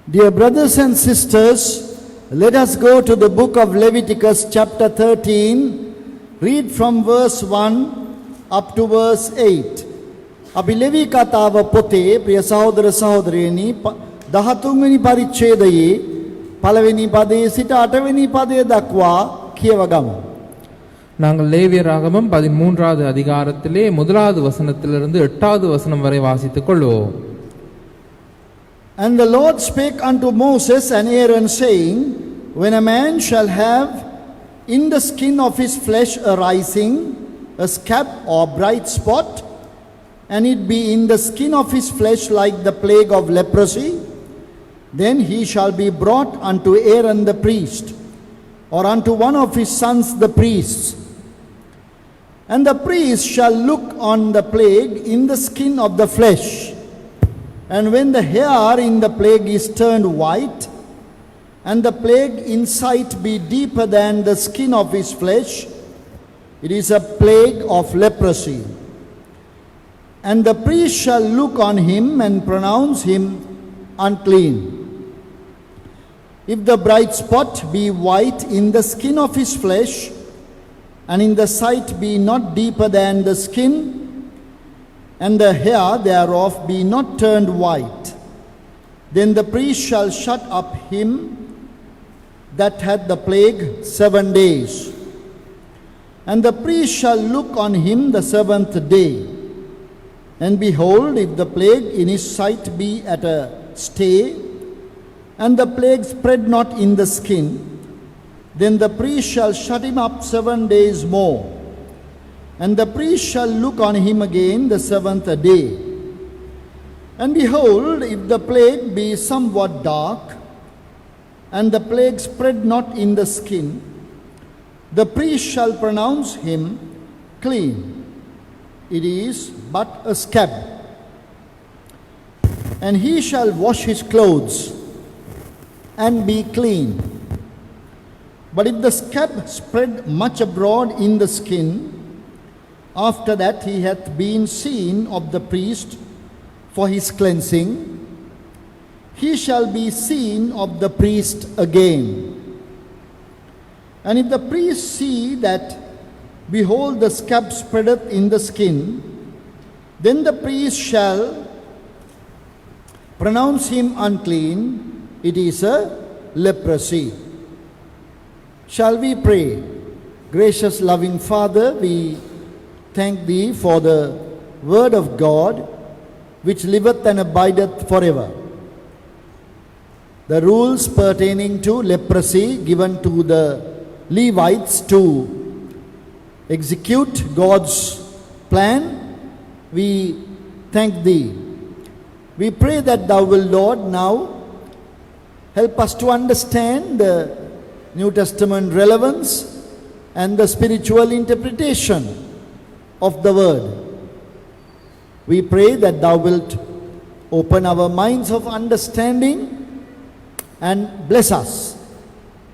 Dear brothers and sisters, let us go to the book of Leviticus chapter 13, read from verse 1 up to verse 8. අපි ලෙවි කතාව පොතේ ප්‍රිය සහෝදර සහෝදරියනි 13 වෙනි පරිච්ඡේදයේ පළවෙනි පදයේ සිට 8 වෙනි පදය දක්වා කියවගමු. நாங்கள் லேவியராகமம் 13வது அதிகாரத்திலே முதலாவது வசனத்திலிருந்து 8வது வசனம் வரை வாசித்துக் கொள்வோம். And the Lord spake unto Moses and Aaron, saying, When a man shall have in the skin of his flesh a rising, a scab or bright spot, and it be in the skin of his flesh like the plague of leprosy, then he shall be brought unto Aaron the priest, or unto one of his sons the priests. And the priest shall look on the plague in the skin of the flesh. And when the hair in the plague is turned white, and the plague in sight be deeper than the skin of his flesh, it is a plague of leprosy. And the priest shall look on him and pronounce him unclean. If the bright spot be white in the skin of his flesh, and in the sight be not deeper than the skin, and the hair thereof be not turned white, then the priest shall shut up him that had the plague 7 days. And the priest shall look on him the 7th day. And behold, if the plague in his sight be at a stay, and the plague spread not in the skin, then the priest shall shut him up 7 days more. And the priest shall look on him again the 7th day. And behold, if the plague be somewhat dark, and the plague spread not in the skin, the priest shall pronounce him clean. It is but a scab. And he shall wash his clothes, and be clean. But if the scab spread much abroad in the skin, after that he hath been seen of the priest for his cleansing, he shall be seen of the priest again. And if the priest see that, behold, the scab spreadeth in the skin, then the priest shall pronounce him unclean. It is a leprosy. Shall we pray? Gracious loving Father, we thank Thee for the word of God, which liveth and abideth forever. The rules pertaining to leprosy given to the Levites to execute God's plan, we thank Thee. We pray that Thou wilt, Lord, now help us to understand the New Testament relevance and the spiritual interpretation of the word. We pray that Thou wilt open our minds of understanding and bless us.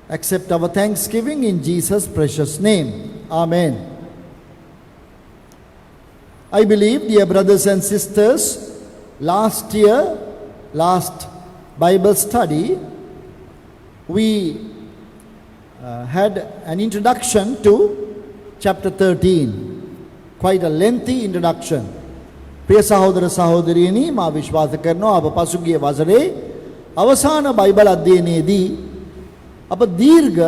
Accept our thanksgiving in Jesus' precious name. Amen. I believe, dear brothers and sisters, last Bible study, we had an introduction to chapter 13. Quite a lengthy introduction. Priya Sahodara Sahodariani, මා විශ්වාස කරනවා අප පසුගිය වසරේ අවසාන Bible අධ්‍යයනයේදී අප දීර්ඝ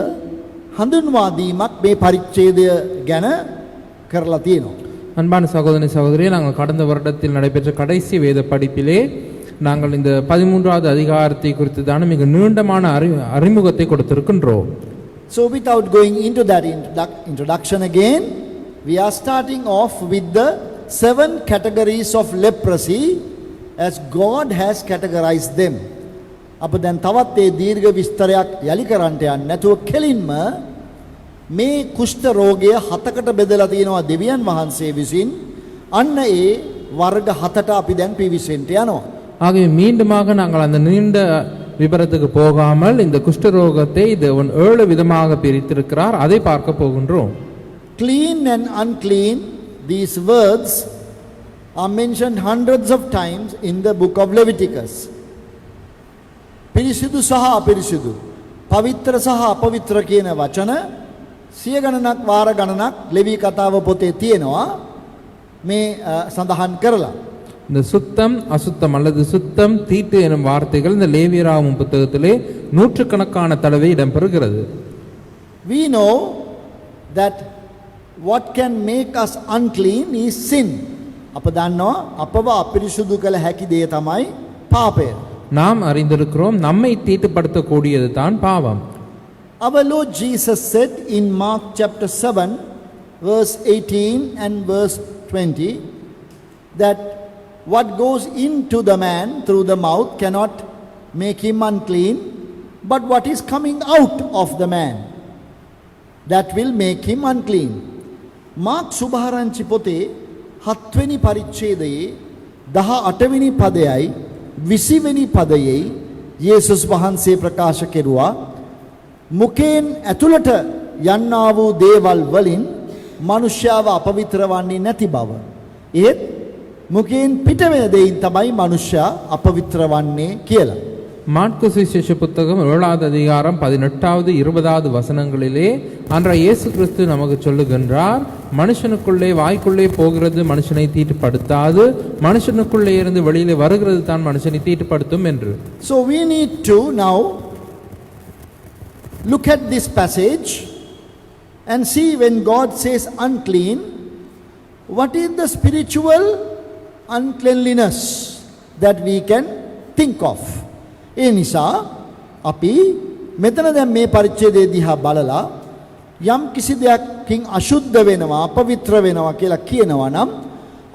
හඳුන්වා දීමක් මේ පරිච්ඡේදය ගැන කරලා තියෙනවා. அன்பான சகோதரனே சகோதரியே, நாங்கள் கடந்த வருடத்தில் நடைபெற்ற கடைசி வேத படிப்பிலே நாங்கள் இந்த 13வது அதிகாரத்தை குறித்ததான மிக நீண்டமான அறிமுகத்தை கொடுத்திருக்கின்றோம். So without going into that introduction again, we are starting off with the 7 categories of leprosy as God has categorized them. අප දැන් තවත් ඒ දීර්ඝ විස්තරයක් යලි කරන්නට යන්නේ නැතුව කෙලින්ම මේ කුෂ්ඨ රෝගය 7කට බෙදලා තියෙනවා දෙවියන් වහන්සේ විසින්. අන්න ඒ වර්ග 7ට අපි දැන් පිවිසෙන්න යනවා. ஆகவே மீண்டுமாக நாங்கள் அந்த நீண்ட விபரத்துக்கு போகாமல் இந்த குஷ்டரோகத்தை தேவன் 7 விதமாக பிரித்திருக்கிறார், அதை பார்க்க போகின்றோம். Clean and unclean, these words are mentioned hundreds of times in the book of Leviticus. පිරිසිදු සහ අපිරිසිදු, පවිත්‍ර සහ අපවිත්‍ර කියන වචන සිය ගණනක් වාර ගණනක් ලෙවි කතාව පොතේ තියෙනවා මේ සඳහන් කරලා. இந்த சுத்தம் அசுத்தம் அல்லது சுத்தம் தீட்டு எனும் வார்த்தைகள் இந்த லேவியராகமம் புத்தகத்திலே நூற்றுக்கணக்கான தடவை இடம்பெறுகிறது. We know that what can make us unclean is sin. අප දන්නවා අපව අපිරිසුදු කළ හැකි දේ තමයි පාපය. நாம் அறிந்திருக்கிறோம் நம்மை தீட்டுப்படுத்தக்கூடியது தான் பாவம். Our Lord Jesus said in Mark chapter 7 verse 18 and verse 20 that what goes into the man through the mouth cannot make him unclean, but what is coming out of the man that will make him unclean. Mark සුභාරංචි පොතේ 7 වෙනි පරිච්ඡේදයේ 18 වෙනි පදයයි 20 වෙනි පදයේ යේසුස් වහන්සේ ප්‍රකාශ කෙරුවා මුකෙන් ඇතුළට යන්නා වූ දේවල් වලින් මනුෂ්‍යව අපවිත්‍ර වන්නේ නැති බව. ඒත් මුකෙන් පිට වෙන දෙයින් තමයි මනුෂ්‍යයා අපවිත්‍ර වන්නේ කියලා. மாற்கு சுவிசேஷ புத்தகம் 7வது அதிகாரம் 18வது 20வது வசனங்களிலே அன்றைய இயேசு கிறிஸ்து நமக்கு சொல்லுகின்றார், மனுஷனுக்குள்ளே வாய்க்குள்ளே போகிறது மனுஷனை தீட்டுப்படுத்தாது, மனுஷனுக்குள்ளே இருந்து வெளியிலே வருகிறது தான் மனுஷனை தீட்டுப்படுத்தும் என்று. So we need to now look at this passage and see when God says unclean, what is the spiritual uncleanliness that we can think of. ඒ නිසා අපි මෙතන දැන් මේ පරිච්ඡේදය දිහා බලලා යම් කිසි දෙයක්කින් අශුද්ධ වෙනවා අපවිත්‍ර වෙනවා කියලා කියනවා නම්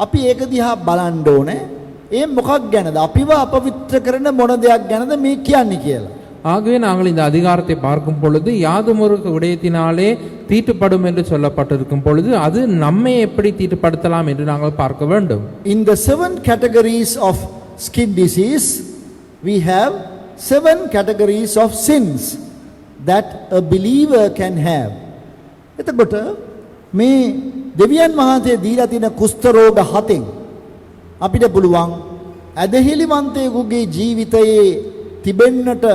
අපි ඒක දිහා බලන්න ඕනේ. ඒ මොකක් ගැනද? අපිව අපවිත්‍ර කරන මොන දෙයක් ගැනද මේ කියන්නේ කියලා. ஆகவே நாங்கள் இந்த அதிகாரத்தை பார்க்கும் பொழுது யாதுமொரு விடயத்தினாலே தீட்டுப்படும் என்று சொல்லப்பட்டிருக்கும் பொழுது அது நம்மை எப்படி தீட்டுப்படுத்தலாம் என்று நாங்கள் பார்க்க வேண்டும். In the 7 categories of skin disease we have 7 categories of sins that a believer can have. එතකොට මේ දෙවියන් වහන්සේ දීලා තියෙන කුෂ්ඨ රෝග 7න් අපිට පුළුවන් ඇදහිලිවන්තයෙකුගේ ජීවිතයේ තිබෙන්නට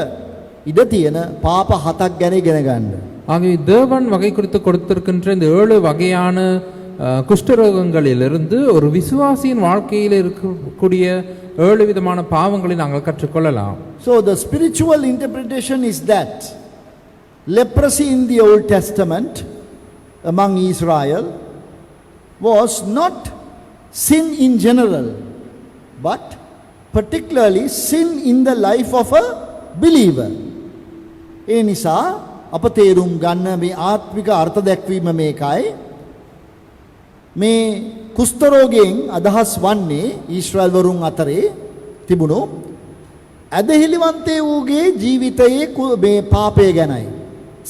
ඉඩ තියෙන පාප 7ක් ගැන ඉගෙන ගන්න. ஆகவே தேவன் வகை குறித்து கொடுத்திருக்கின்ற இந்த 7 வகையான குஷ்டரோகங்களிலிருந்து ஒரு விசுவாசியின் வாழ்க்கையில் இருக்கக்கூடிய 7 விதமான பாவங்களை நாங்கள் கற்றுக்கொள்ளலாம். So the spiritual interpretation is that leprosy in the Old Testament among Israel was not sin in general, but particularly sin in the life of a believer. ඒ නිසා අප තේරුම් ගන්න මේ ආත්මික අර්ථ දැක්වීම මේකයි. මේ කුෂ්ඨ රෝගයෙන් අදහස් වන්නේ ඊශ්‍රායල් වරුන් අතරේ තිබුණු ඇදහිලිවන්තයෙකුගේ ජීවිතයේ මේ පාපය ගැනයි.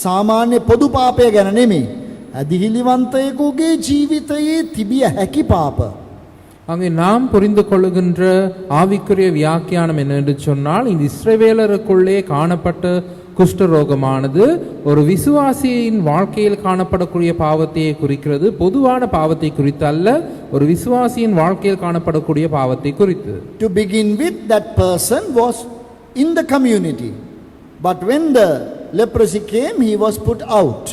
සාමාන්‍ය පොදු පාපය ගැන නෙමෙයි. ඇදහිලිවන්තයෙකුගේ ජීවිතයේ තිබිය හැකි පාප. அங்கே நாம் புரிந்து கொள்ளுகின்ற ஆவிக்குரிய வியாக்கியானம் என்னவென்று சொன்னால் இந்த இஸ்ரவேலருக்குள்ளே காணப்பட்ட குஷ்டரோகமானது ஒரு விசுவாசியின் வாழ்க்கையில் காணப்படக்கூடிய பாவத்தை குறிக்கிறது. பொதுவான பாவத்தை குறித்து அல்ல, ஒரு விசுவாசியின் வாழ்க்கையில் காணப்படக்கூடிய பாவத்தை குறித்து. To begin with, that person was in the community, but when the leprosy came he was put out.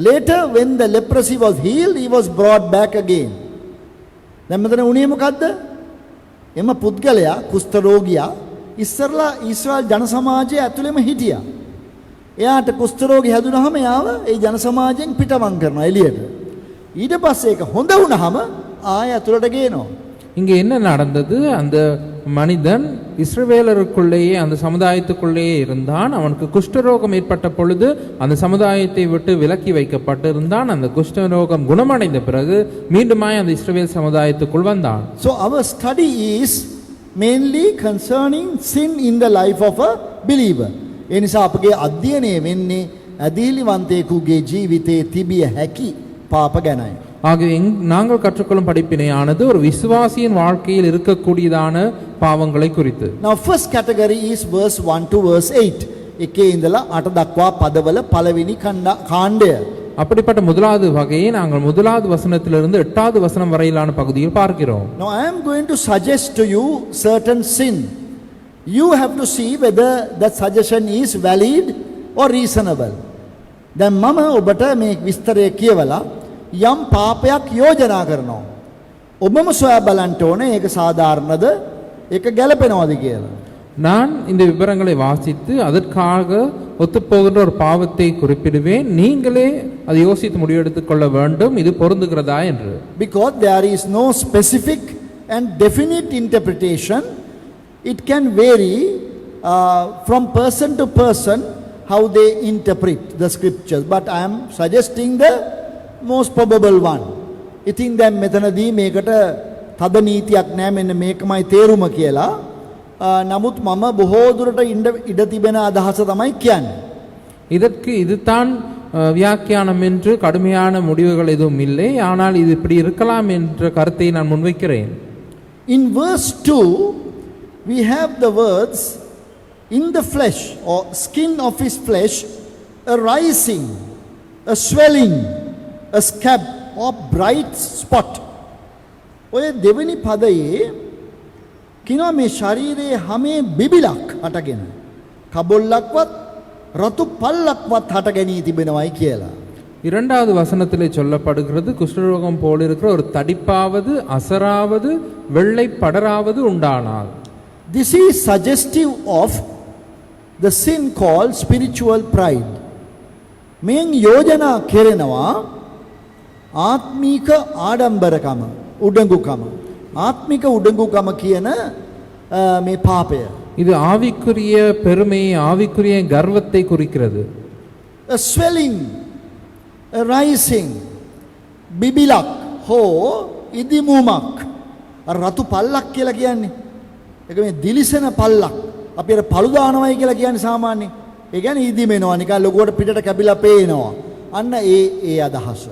Later when the leprosy was healed he was brought back again. දැන් මෙතන උනේ මොකද්ද? එම පුද්ගලයා කුෂ්ඨ රෝගියා ඉස්සරලා ඊශ්‍රායල් ජන සමාජයේ ඇතුළෙම හිටියා. එයාට කුෂ්ඨ රෝගී හැදුනහම එයාව ඒ ජන සමාජයෙන් පිටමං කරනවා එළියට. ඊට පස්සේ ඒක හොඳ වුණාම ආයෙ ඇතුළට ගේනවා. இங்கே என்ன நடந்தது? அந்த மனிதன் இஸ்ரவேலருக்குள்ளேயே அந்த சமுதாயத்துக்குள்ளேயே இருந்தான். அவனுக்கு குஷ்டரோகம் ஏற்பட்ட பொழுது அந்த சமுதாயத்தை விட்டு விலக்கி வைக்கப்பட்டிருந்தான். அந்த குஷ்டரோகம் குணமடைந்த பிறகு மீண்டுமாய் அந்த இஸ்ரவேல் சமுதாயத்துக்குள் வந்தான். So our study is mainly concerning sin in the life of a believer. ඒ නිසා අපගේ අධ්‍යයනය වෙන්නේ ඇදහිලිවන්තයෙකුගේ ජීවිතයේ තිබිය හැකි පාප ගැනයි. ஆகவே நாங்கள் கற்றுக்கொள்ளும் படிப்பினையானது ஒரு விசுவாசியின் வாழ்க்கையில் இருக்கக்கூடியதான பாவங்களை குறித்து. Now first category is verse 1 to verse 8. එකේ ඉඳලා 8 දක්වා පදවල පළවෙනි කාණ්ඩය. அப்படிப்பட்ட முதலாவது வகையை நாங்கள் முதலாவது வசனத்திலிருந்து 8வது வசனம் வரையிலான பகுதியில் பார்க்கிறோம். Now I am going to suggest to you certain sin. you have to see whether that suggestion is valid or reasonable. දැන් මම ඔබට මේ විස්තරය කියවලා යම් පාපයක් යෝජනා කරනවා. ඔබම සොයා බලන්න ඕනේ ඒක සාධාරණද ඒක ගැළපෙනවද කියලා. நான் இந்த விவரங்களை வாசித்து அதற்காக ஒத்துப்போகின்ற ஒரு பாவத்தை குறிப்பிடுவேன். நீங்களே அதை யோசித்து முடிவெடுத்துக் கொள்ள வேண்டும் இது பொருந்துகிறதா என்று. Because there is no specific and definite interpretation, it can vary from person to person how they interpret the scriptures. But I am suggesting the most probable one. ඉතින් දැන් මෙතනදී මේකට තද නීතියක් නැහැ මෙන්න මේකමයි තේරුම කියලා. නමුත් මම බොහෝ දුරට ඉඩ තිබෙන අදහස තමයි කියන්නේ. இதற்கு இதுதான் வியாக்கியானம் என்று கடுமையான முடிவுகள் எதுவும் இல்லை. ஆனால் இது இப்படி இருக்கலாம் என்ற கருத்தை நான் முன்வைக்கிறேன். In verse 2 we have the words in the flesh or skin of his flesh a rising, a swelling, a scab or bright spot. ඔය දෙවෙනි පදයේ කිනවා මේ ශරීරයේ හැමේ බිබිලක් හටගෙන කබොල්ලක්වත් රතු පල්ලක්වත් හට ගැනී තිබෙනවයි කියලා. இரண்டாவது வசனத்திலே சொல்லப்படுகிறது குஷ்டரோகம் போல இருக்கிற ஒரு தடிப்பாவது அசராவது வெள்ளை படராவது உண்டானால். This is suggestive of the sin called spiritual pride. මෙන් යෝජනා කෙරෙනවා ආත්මික ආඩම්බරකම උඩඟුකම. ආත්මික උඩඟුකම කියන මේ පාපය. இது ஆவிக்குரிய பெருமை ஆவிக்குரிய கர்வத்தை குறிக்கிறது. A swelling, a rising, බිබිලක් හෝ ඉදිමුමක්. රතු පල්ලක් කියලා කියන්නේ. ඒක මේ දිලිසෙන පල්ලක්. අපි අර පළු දානවයි කියලා කියන්නේ සාමාන්‍යයෙන්. ඒ කියන්නේ ඉදිමෙනවා නිකන් ලොකුවට පිටට කැපිලා පේනවා. අන්න ඒ අදහස.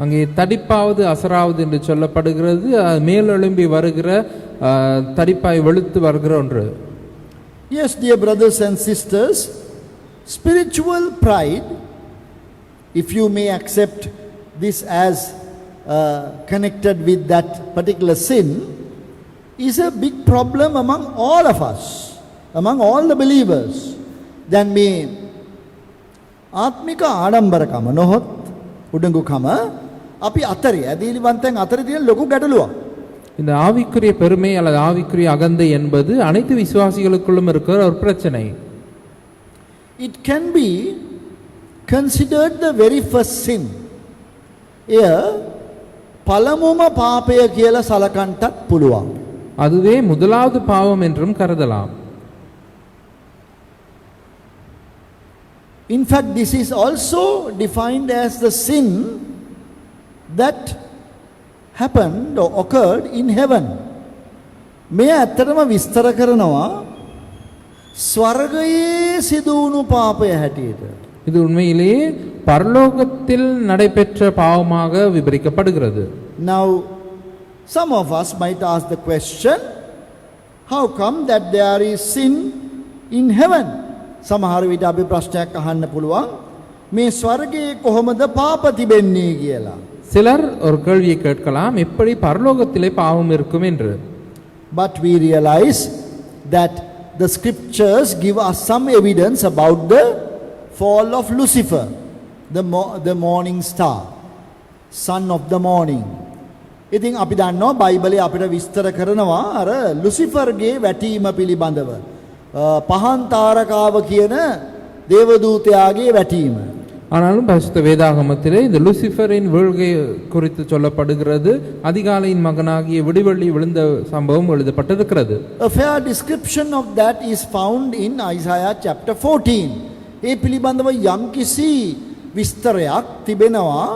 அங்கே தடிப்பாவது அசராவது என்று சொல்லப்படுகிறது மேலெழும்பி வருகிற தடிப்பாய் வெளுத்து வருகிற ஒன்று. Yes, dear brothers and sisters, spiritual pride, if you may accept this as connected with that particular sin, is a big problem among all of us, among all the believers. Then me ආත්මික ආඩම්බරකම නොහොත් උඩඟුකම අපි අතරේ ඇදීලිවන්තයන් අතරේ තියෙන ලොකු ගැටලුවක්. இந்த ஆவிக்குரிய பெருமை அல்லது ஆவிக்குரிய அகந்தை என்பது அனைத்து விசுவாசிகளுக்குள்ளும் இருக்கிற ஒரு பிரச்சனை. It can be considered the very first sin. එය පළමුම පාපය කියලා සලකන්නටත් පුළුවන්. அதுவே முதலாவது பாவம் என்றும் கருதலாம். In fact, this is also defined as the sin that happened or occurred in heaven. මේ ඇත්තටම විස්තර කරනවා ස්වර්ගයේ සිදු වුණු පාපය හැටියට. இது உண்மையிலேயே பரலோகத்தில் நடைபெற்ற பாவமாக விவரிக்கப்படுகிறது. Now, some of us might ask the question, how come that there is sin in heaven? සමහර විට අපි ප්‍රශ්නයක් අහන්න පුළුවන් මේ ස්වර්ගයේ කොහොමද පාප තිබෙන්නේ කියලා. சிலர் ஒரு கேள்வியை கேட்கலாம் எப்படி பரலோகத்திலே பாவம் இருக்கும் என்று. But we realize that the scriptures give us some evidence about the fall of Lucifer, the morning star, son of the morning. ඉතින් අපි දන්නවා බයිබලයේ අපිට විස්තර කරනවා අර ලුසිෆර්ගේ වැටීම පිළිබඳව. පහන් තාරකාව කියන දේවදූතයාගේ වැටීම. ஆனாலும் பரிசுத்த வேதாகமத்திலே இந்த லூசிஃபரின் வீழ்கை குறித்து சொல்லப்படுகிறது. அதிகாலையின் மகனாகிய விடிவெள்ளி விழுந்த சம்பவம் எழுதப்பட்டிருக்கிறது. A fair description of that is found in Isaiah chapter 14. ඒ පිළිබඳව යම්කිසි විස්තරයක් තිබෙනවා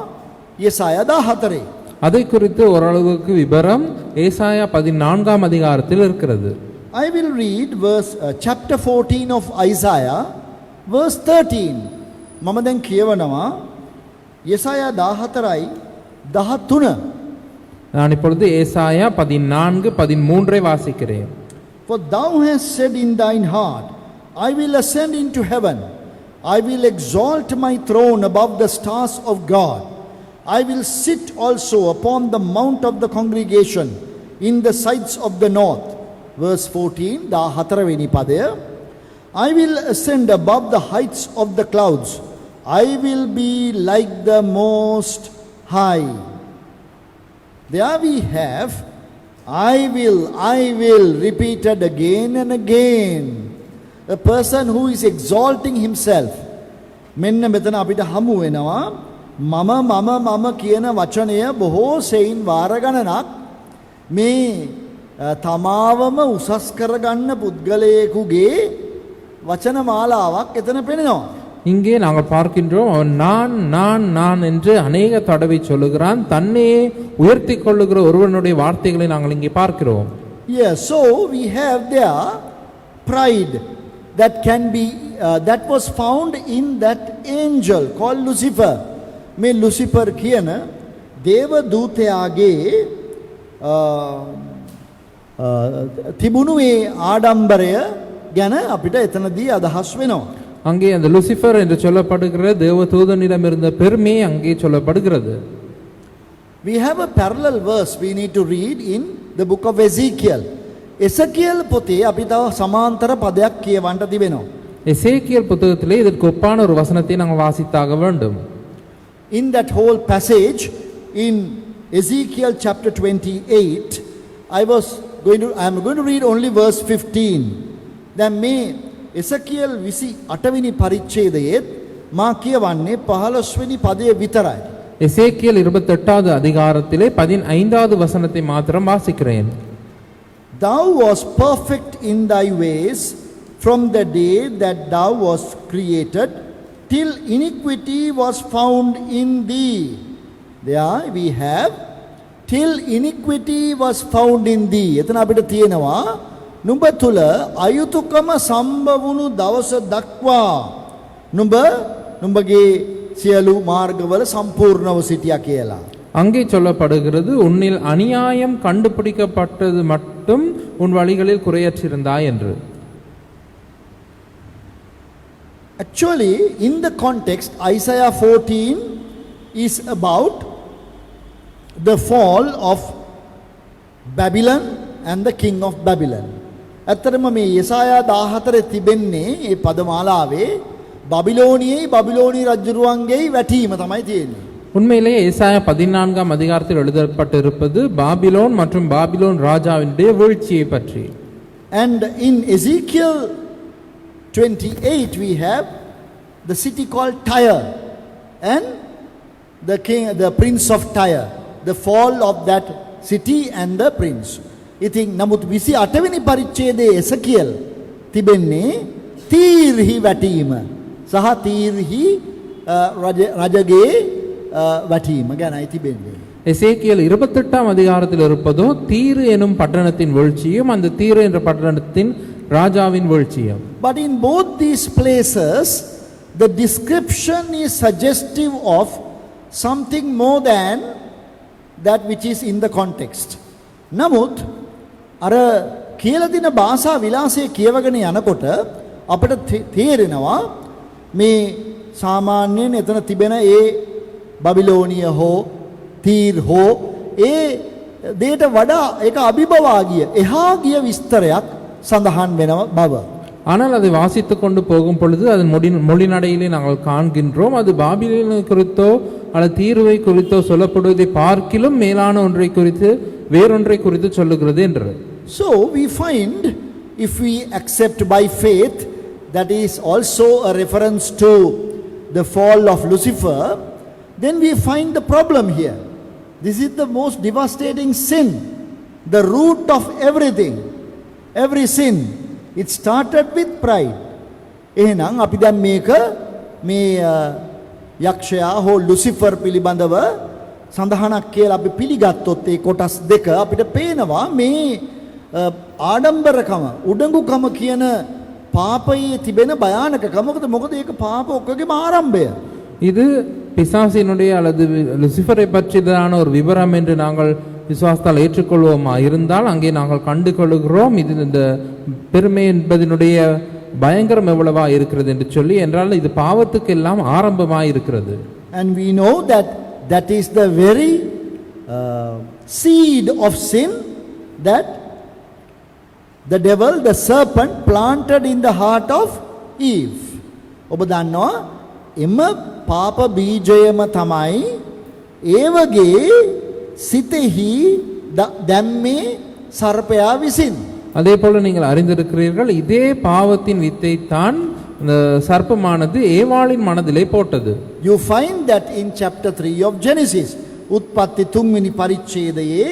යෙසායා 14. அதை குறித்து ஓரளவுக்கு விவரம் ஏசாயா 14ஆம் அதிகாரத்தில் இருக்கிறது. I will read chapter 14 of Isaiah verse 13. මම දැන් කියවනවා යෙසායා 14යි 13. நான் இப்பொழுது ஏசாயா 14:13 வாசிக்கிறேன். For thou hast said in thine heart, I will ascend into heaven. I will exalt my throne above the stars of God. I will sit also upon the mount of the congregation in the sides of the north, verse 14, 14 වෙනි පදය. I will ascend above the heights of the clouds. I will be like the Most High. There we have I will repeated again and again. A person who is exalting himself. මෙන්න මෙතන අපිට හමු වෙනවා මම කියන වචනය බොහෝ සෙයින් වාර ගණනක් මේ තමාවම උසස් කරගන්න පුද්ගලයෙකුගේ වචන මාලාවක් එතන පෙනෙනවා. இங்கே நாங்கள் பார்க்கின்றோம் அவன் நான் என்று அநேக தடவை சொல்லுகிறான். தன்னையே உயர்த்தி கொள்ளுகிற ஒருவனுடைய வார்த்தைகளை நாங்கள் இங்கே பார்க்கிறோம். Yes, so we have there pride that can be that was found in that angel called Lucifer. මේ Lucifer කියන දේව දූතයාගේ තිබුණු ඒ ආඩම්බරය ගැන අපිට එතනදී අදහස් වෙනවා. அங்கே அந்த லூசிஃபர் என்று சொல்லப்படுகிற தேவதூதனிடம் இருந்த பெருமை அங்கே சொல்லப்படுகிறது. We have a parallel verse we need to read in the book of Ezekiel. එසකියල් පොතේ අපි තව සමාන්තර පදයක් කියවන්න තිබෙනවා. எசேக்கியேல் புத்தகத்திலே இதற்கு ஒப்பான ஒரு வசனத்தை நாங்கள் வாசித்தாக வேண்டும். In that whole passage in Ezekiel chapter 28, I am going to read only verse 15. Then මේ එසකියල් 28 වෙනි පරිච්ඡේදයේ මා කියවන්නේ 15 වෙනි පදයේ විතරයි. எசேக்கியேல் 28வது அதிகாரத்திலே 15வது வசனத்தை மாத்திரம் வாசிக்கிறேன். Thou was perfect in thy ways from the day that thou was created till iniquity was found in thee. There we have till iniquity was found in thee. එතන අපිට තියෙනවා නුඹ තුල අයුතුකම සම්බවුණු දවස දක්වා නුඹගේ සියලු මාර්ගවල සම්පූර්ණව සිටියා කියලා. அங்கே சொல்லப்படுகிறது உன்னில் அநியாயம் கண்டுபிடிக்கப்பட்டது மட்டும் உன் வழிகளில் குறையற்றிருந்தாய் என்று. Actually, in the context, Isaiah 14 is about the fall of Babylon and the king of Babylon. ඇත්තටම මේ යෙසායා 14 තිබෙන්නේ මේ පදමාලාවේ බබිලෝනි රජුරුවන්ගේ වැටීම තමයි තියෙන්නේ. உண்மையிலேயே ஏசாயா 14ஆம் அதிகாரத்தில் எழுதப்பட்டிருப்பது பாபிலோன் மற்றும் பாபிலோன் ராஜாவினுடைய வீழ்ச்சியை பற்றி. And in Ezekiel 28 we have the city called Tyre and the prince of Tyre, the fall of that city and the prince. ඉතින් නමුත් 28 වෙනි පරිච්ඡේදයේ එසකියල් තිබෙන්නේ තීර්හි වැටීම සහ තීර්හි රජගේ වැටීම ගැනයි තිබෙන්නේ. எசேக்கியேல் 28ஆம் அதிகாரத்தில் இருப்பதோ தீரு எனும் பட்டணத்தின் வீழ்ச்சியும் அந்த தீரு என்ற பட்டணத்தின் ராஜாவின் வீழ்ச்சியும். But in both these places the description is suggestive of something more than that which is in the context. නමුත් අර කියලා දින භාෂා විලාසයේ කියවගෙන යනකොට අපිට තේරෙනවා මේ සාමාන්‍යයෙන් එතන තිබෙන ඒ බබිලෝනිය හෝ තීර් හෝ ඒ දෙයට වඩා ඒක අභිබවා ගිය එහා ගිය විස්තරයක් සඳහන් වෙනව බව. ஆனால் அதை வாசித்துக் கொண்டு போகும் பொழுது அதன் மொழிநடையிலே நாங்கள் காண்கின்றோம் அது பாபிலோனை குறித்தோ அல்லது தீர்வை குறித்தோ சொல்லப்படுவதை பார்க்கிலும் மேலான ஒன்றை குறித்து வேறொன்றை குறித்து சொல்லுகிறது என்று. So we find, if we accept by faith, that is also a reference to the fall of Lucifer, then we find the problem here. This is the most devastating sin, the root of everything, every sin. It started with pride. එහෙනම් අපි දැන් මේක මේ යක්ෂයා හෝ Lucifer පිළිබඳව සඳහනක් කියලා අපි පිළිගත්තොත් ඒ කොටස් දෙක අපිට පේනවා මේ ආඩම්බරකම උඩඟුකම කියන පාපයේ තිබෙන භයානකකම. මොකද ඒක පාප ඔක්කොගේම ආරම්භය. இது பிசாசினுடைய அல்லது லூசிஃபரை பற்றியதான ஒரு விவரம் என்று நாங்கள் விசுவாசத்தால் ஏற்றுக்கொள்வோமா இருந்தால் அங்கே நாங்கள் கண்டு கொள்கிறோம் இது இந்த பெருமை என்பதனுடைய பயங்கரம் எவ்வளவா இருக்கிறது என்று சொல்லி. என்றால் இது பாவத்துக்கு எல்லாம் ஆரம்பமாய் இருக்கிறது. And we know that that is the very seed of sin that the devil, the serpent, planted in the heart of Eve. ඔබ දන්නවා එම පාප බීජයම තමයි ඒවගේ සිතෙහි දැම්මේ සර්පයා විසින්. அதே போல நீங்கள் அறிந்திருக்கிறீர்கள், இதே பாவத்தின் வித்தை தான் இந்த சர்ப்பமானது ஏவாளின் மனதிலே போட்டது. You find that in chapter 3 of Genesis. උත්පත්ති 3 වෙනි පරිච්ඡේදයේ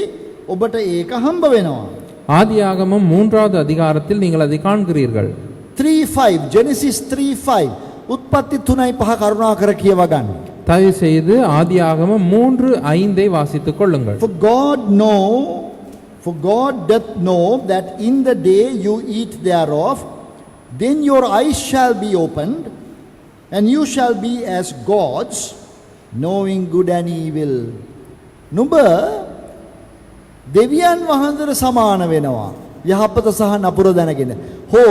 ඔබට ඒක හම්බ වෙනවා. ஆதியாகமம் 3வது அதிகாரத்தில் நீங்கள் அதை காண்கிறீர்கள். 3:5 Genesis 3:5 උත්පත්ති 3:5 කරුණාකර කියව ගන්න. தயவு செய்து ஆதியாகமம் 3:5 வாசித்துக் கொள்ளுங்கள். For God doth know that in the day you eat thereof, then your eyes shall be opened, and you shall be as gods, knowing good and evil. නුඹ දෙවියන් වහන්සේට සමාන වෙනවා. යහපත සහ නපුර දැනගෙන. හෝ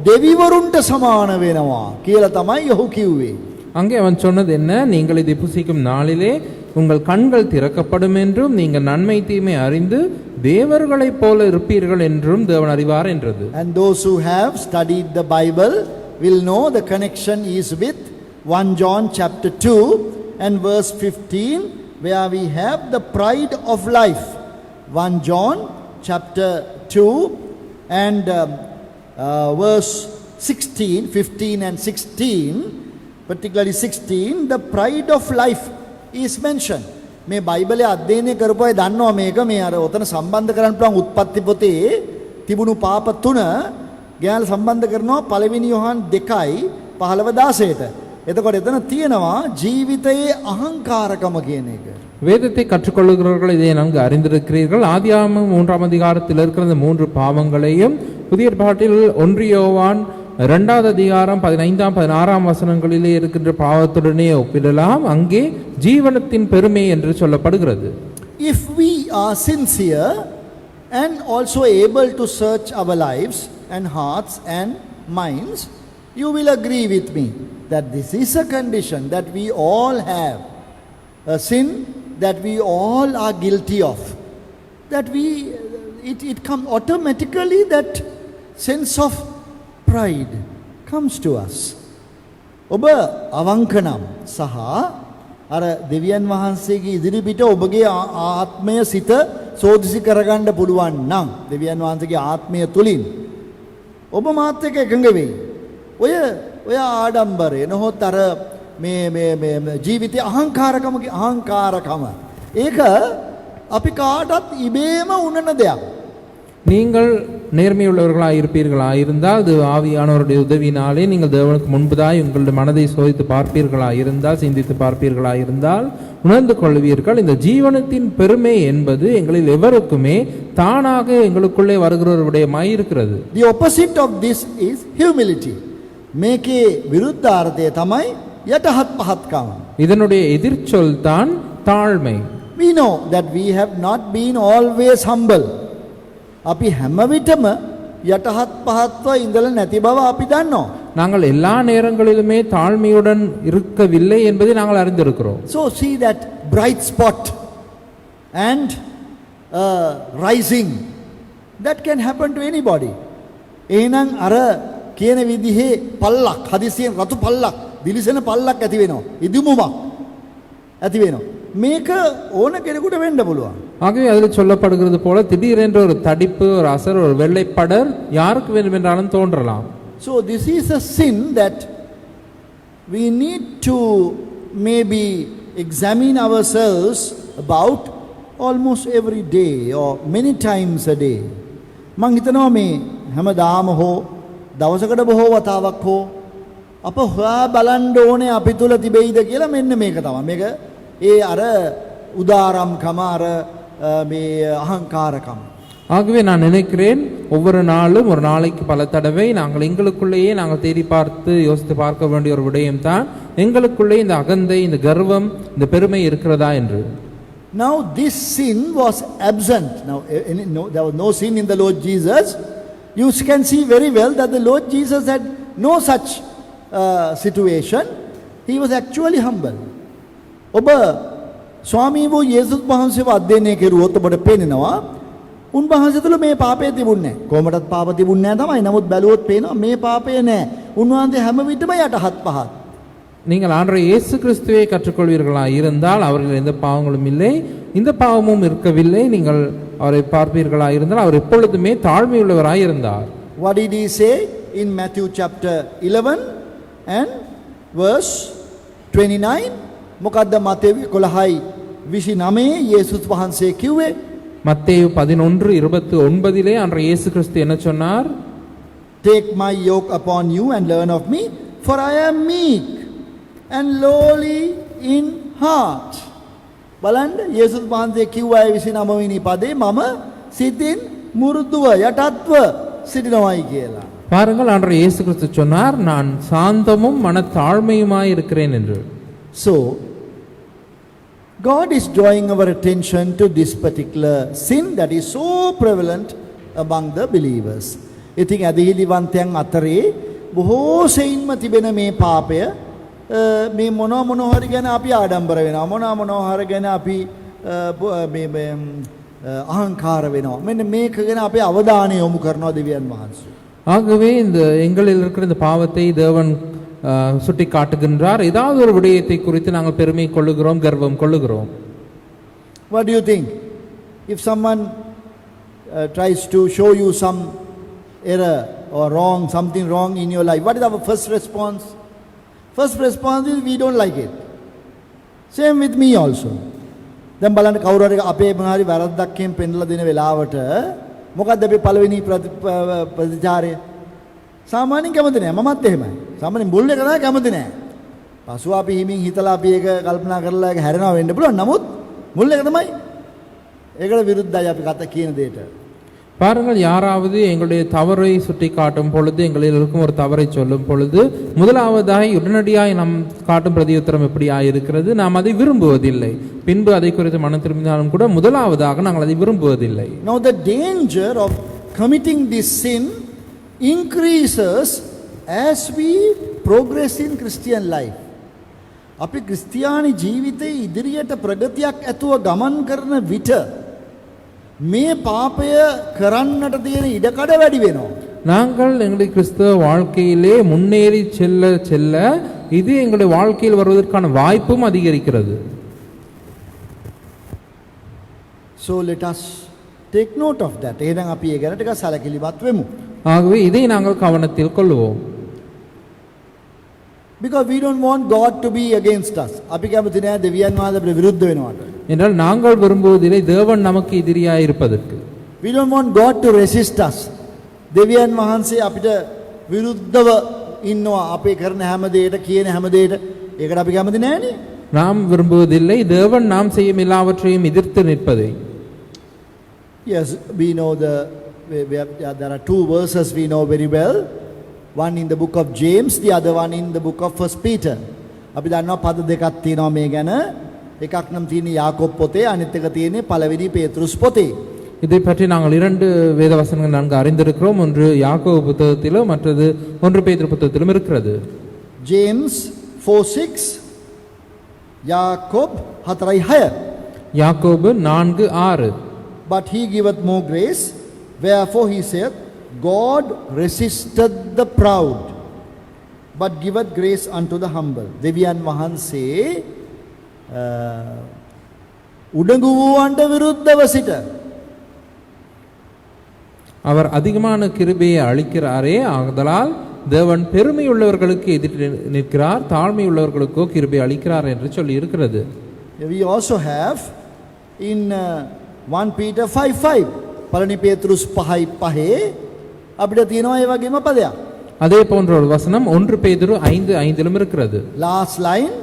දෙවිවරුන්ට සමාන වෙනවා කියලා තමයි ඔහු කිව්වේ. அங்கே அவன் சொன்னது என்ன? நீங்கள் இதை புசிக்கும் நாளிலே உங்கள் கண்கள் திறக்கப்படும் என்றும் நீங்கள் நன்மை தீமை அறிந்து தேவர்களைப் போல இருப்பீர்கள் என்றும் தேவன் அறிவார் என்றது. And those who have studied the Bible will know the connection is with 1 John chapter 2 and verse 15, where we have the pride of life. 1 John chapter 2 and verse 16, 15 and 16, particularly 16, the pride of life is mentioned. මේ බයිබලයේ අධ්‍යයනය කරපු අය දන්නවා මේක. මේ අර ඔතන සම්බන්ධ කරන්න පුළුවන් උත්පත්ති පොතේ තිබුණු පාප තුන ගෑල් සම්බන්ධ කරනවා පළවෙනි යොහන් 2:15-16ට. එතකොට එතන තියෙනවා ජීවිතයේ අහංකාරකම කියන එක. வேதத்தை கற்றுக்கொள்ளுகிறவர்கள் இதை நன்கு அறிந்திருக்கிறீர்கள். ஆதியாகமம் 3ஆம் அதிகாரத்தில் இருக்கிற இந்த 3 பாவங்களையும் புதிய ஏற்பாட்டில் 1 யோவான் 2வது அதிகாரம் 15ஆம் 16ஆம் வசனங்களிலே இருக்கின்ற பாவத்துடனே ஒப்பிடலாம். அங்கே ஜீவனத்தின் பெருமை என்று சொல்லப்படுகிறது. If we are sincere and also able to search our lives and hearts and minds, you will agree with me that this is a condition that we all have, a sin that we all are guilty of, that it comes automatically, that sense of pride comes to us. ඔබ අවංක නම් සහ අර දෙවියන් වහන්සේගේ ඉදිරිපිට ඔබගේ ආත්මය සිත සෝදිසි කරගන්න පුළුවන් නම් දෙවියන් වහන්සේගේ ආත්මය තුලින් ඔබ මාත් එක්ක එකඟ වෙයි. ඔය ආඩම්බරය නොහොත් අර මේ ජීවිතයේ අහංකාරකම ඒක අපි කාටත් ඉබේම උනන දෙයක්. நீங்கள் நேர்மையுள்ளவர்களாக இருப்பீர்களாக இருந்தால் அது ஆவியானவருடைய உதவினாலே நீங்கள் தேவனுக்கு முன்பதாய் உங்களுடைய மனதை சோதித்து பார்ப்பீர்களாக இருந்தால், சிந்தித்து பார்ப்பீர்களாக இருந்தால் உணர்ந்து கொள்வீர்கள். இந்த ஜீவனத்தின் பெருமை என்பது எங்களில் எவருக்குமே தானாக எங்களுக்குள்ளே வருகிறவருடையமாய் இருக்கிறது. The opposite of this is humility. මේකේ විරුද්ධාර්ථය තමයි යටහත් පහත්කම. இதனுடைய எதிர்ச்சொல் தான் தாழ்மை. We know that we have not been always humble. අපි හැම විටම යටහත් පහත්ව ඉඳලා නැති බව අපි දන්නවා. நாங்கள் எல்லா நேரங்களிலுமே தாழ்மையுடன் இருக்கவில்லை என்பதை நாங்கள் அறிந்திருக்கிறோம். So see that bright spot and rising that can happen to anybody. එහෙනම් අර කියන විදිහේ පල්ලක් හදිසියෙන් රතු පල්ලක් දිලිසෙන පල්ලක් ඇති වෙනවා. ඉදුමුමක් ඇති වෙනවා. මේක ඕන කෙනෙකුට වෙන්න පුළුවන්. ஆகவே அதில் சொல்லப்படுகிறது போல திடீரென்று ஒரு தடிப்பு, ஒரு அசர், ஒரு வெள்ளைப்படர் யாருக்கு வேண்டுமென்றாலும் தோன்றலாம். So this is a sin that we need to maybe examine ourselves about almost every day or many times a day. මං හිතනවා මේ හැමදාම හෝ දවසකට බොහෝ වතාවක් හෝ අප හොයා බලන්න ඕනේ අපි තුල තිබෙයිද කියලා. මෙන්න මේක තමයි. මේක ඒ අර උදාරම්කම අර මේ අහංකාරකම. ஆகவே நான் நினைக்கிறேன் ஒவ்வொரு நாளும் ஒரு நாளைக்கு பல தடவை நாங்கள் எங்களுக்குள்ளேயே நாங்கள் தேடி பார்த்து யோசித்து பார்க்க வேண்டிய ஒரு விடயம் தான் எங்களுக்குள்ளே இந்த அகந்தை, இந்த கர்வம், இந்த பெருமை இருக்கிறதா என்று. Now this sin was absent. Now there was no sin in the Lord Jesus. You can see very well that the Lord Jesus had no such situation. He was actually humble. ඔබ ස්වාමී වූ යේසුස් වහන්සේව අධ්‍යයනය කරුවොත් ඔබට පේනවා උන්වහන්සේ තුළ මේ පාපය තිබුණේ නැහැ. කොහොමදත් පාප තිබුණේ නැහැ තමයි. නමුත් බැලුවොත් පේනවා මේ පාපය නැහැ. උන්වහන්සේ හැම විටම යටහත් පහත්. நீங்கள் ஆண்டவர் இயேசு கிறிஸ்துவை கற்றுக்கொள்வீர்களா இருந்தால் அவர்கள் எந்த பாவங்களும் இல்லை, இந்த பாவமும் இருக்கவில்லை. நீங்கள் அவரை பார்ப்பீர்களா இருந்தால் அவர் எப்பொழுதுமே தாழ்மையுள்ளவராய் இருந்தார். What did he say in Matthew chapter 11 and verse 29? මොකද්ද මතෙව් 11:29 යේසුස් වහන්සේ කිව්වේ? மத்தேயு 11:29 அன்றைய இயேசு கிறிஸ்து என்ன சொன்னார்? Take my yoke upon you and learn of me, for I am meek and lowly in heart. බලන්න යේසුස් වහන්සේ කිව්වා 29 වෙනි පදේ මම සිතින් මුරුදුව යටත්ව සිටිනවායි කියලා. பாருங்கள், ஆண்டவர் இயேசு கிறிஸ்து சொன்னார், நான் சாந்தமும் மனத்தாழ்மையுமாய் இருக்கிறேன் என்று. So God is drawing our attention to this particular sin that is so prevalent among the believers. ඉතින් අධිහිලිවන්තයන් අතරේ බොහෝ සෙයින්ම තිබෙන මේ පාපය මේ මොනවා හරි ගැන අපි ආඩම්බර වෙනවා, මොනවා හරි ගැන අපි මේ අහංකාර වෙනවා. මෙන්න මේක ගැන අපේ අවධානය යොමු කරනවා දෙවියන් වහන්සේ. ஆகவே இந்த எங்களில் இருக்கிற இந்த பாவத்தை தேவன் சுட்டி காட்டுகின்றார். ஏதாவது ஒரு விடயத்தை குறித்து நாங்கள் பெருமை கொள்ளுகிறோம், கர்வம் கொள்ளுகிறோம். What do you think? If someone tries to show you some error or something wrong in your life, what is our first response? First response is we don't like it. Same with me also. දැන් බලන්න කවුරු හරි අපේ මොනවාරි වැරද්දක් කියන් පෙන්නලා දෙන වෙලාවට මොකද්ද අපි පළවෙනි ප්‍රතිචාරය? සාමාන්‍යයෙන් කැමති නෑ. මමත් එහෙමයි. සාමාන්‍යයෙන් මුල් එක තමයි කැමති නෑ. පසුව අපි හිමින් හිතලා අපි ඒක කල්පනා කරලා ඒක හැරෙනවා වෙන්න පුළුවන්. නමුත් මුල් එක තමයි ඒකට විරුද්ධයි අපි කතා කියන දෙයට. பாருங்கள், யாராவது எங்களுடைய தவறை சுட்டி காட்டும் பொழுது, எங்களில் இருக்கும் ஒரு தவறை சொல்லும் பொழுது, முதலாவதாய் உடனடியாய் நாம் காட்டும் பிரதியுத்தரம் எப்படியாய் இருக்கிறது? நாம் அதை விரும்புவதில்லை. பின்பு அதை குறித்து மனம் திரும்பினாலும் கூட முதலாவதாக நாங்கள் அதை விரும்புவதில்லை. Now the danger of committing this sin increases as we progress in Christian life. අපි ක්‍රිස්තියානි ජීවිතයේ ඉදිරියට ප්‍රගතියක් ඇතුව ගමන් කරන විට මේ පාපය කරන්නට තියෙන ඉඩකඩ වැඩි වෙනවා. நாங்கள் எங்களுடைய கிறிஸ்தவ வாழ்க்கையிலே முன்னேறி செல்ல செல்ல இது எங்களுடைய வாழ்க்கையில் வருவதற்கான வாய்ப்பும் அதிகரிக்கிறது. So let us take note of that. එහෙනම් අපි ඒ ගැන ටිකක් සැලකිලිමත් වෙමු. ஆகவே இதை நாங்கள் கவனத்தில் கொள்வோம். Because we don't want God to be against us. අපි කැමති නෑ දෙවියන් වහන්සේ අපිට විරුද්ධ වෙනවට. என்றால் நாங்கள் விரும்புவதில்லை தேவன் நமக்கு எதிரியாய் இருப்பதற்கு. We don't want God to resist us. දෙවියන් වහන්සේ අපිට විරුද්ධව ඉන්නවා අපේ කරන හැම දෙයකට කියන හැම දෙයකට. ඒකට අපි කැමති නෑනේ. நாம் விரும்புவதில்லை தேவன் நாம் செய்யும் எல்லாவற்றையும் எதிர்த்து நிற்பதை. Yes, we know there are two verses we know very well. One in the book of James, the other one in the book of First Peter. අපි දන්නවා පද දෙකක් තියෙනවා මේ ගැන. එකක් නම් තියෙන්නේ යාකෝබ් පොතේ, අනිත් එක තියෙන්නේ පළවෙනි පේතෘස් පොතේ. இதை பற்றி நாங்கள் இரண்டு வேத வசனங்கள் நன்கு அறிந்திருக்கிறோம். ஒன்று யாக்கோபு புத்தகத்திலும் மற்றது 1 பேதுரு புத்தகத்திலும் இருக்கிறது. James 4:6, யாக்கோப் 4:6. யாக்கோபு 4:6. But he giveth more grace, wherefore he saith, God resisteth the proud, but giveth grace unto the humble. දෙවියන් වහන්සේ උඩඟු වූවන්ට විරුද්ධව සිට அவர் அதிகமான கிருபையை அளிக்கிறாரே, ஆதலால் தேவன் பெருமை உள்ளவர்களுக்கு எதிர் நிற்கிறார், தாழ்மை உள்ளவர்களுக்கோ கிருபை அளிக்கிறார் என்று சொல்லி இருக்கிறது. We also have in 1 Peter 5:5, පළවෙනි පේතෘස් 5:5 අපිට තියෙනවා ඒ වගේම පදයක්. அதே போன்ற ஒரு வசனம் 1 பேதுரு 5:5 இருக்கிறது. Last line,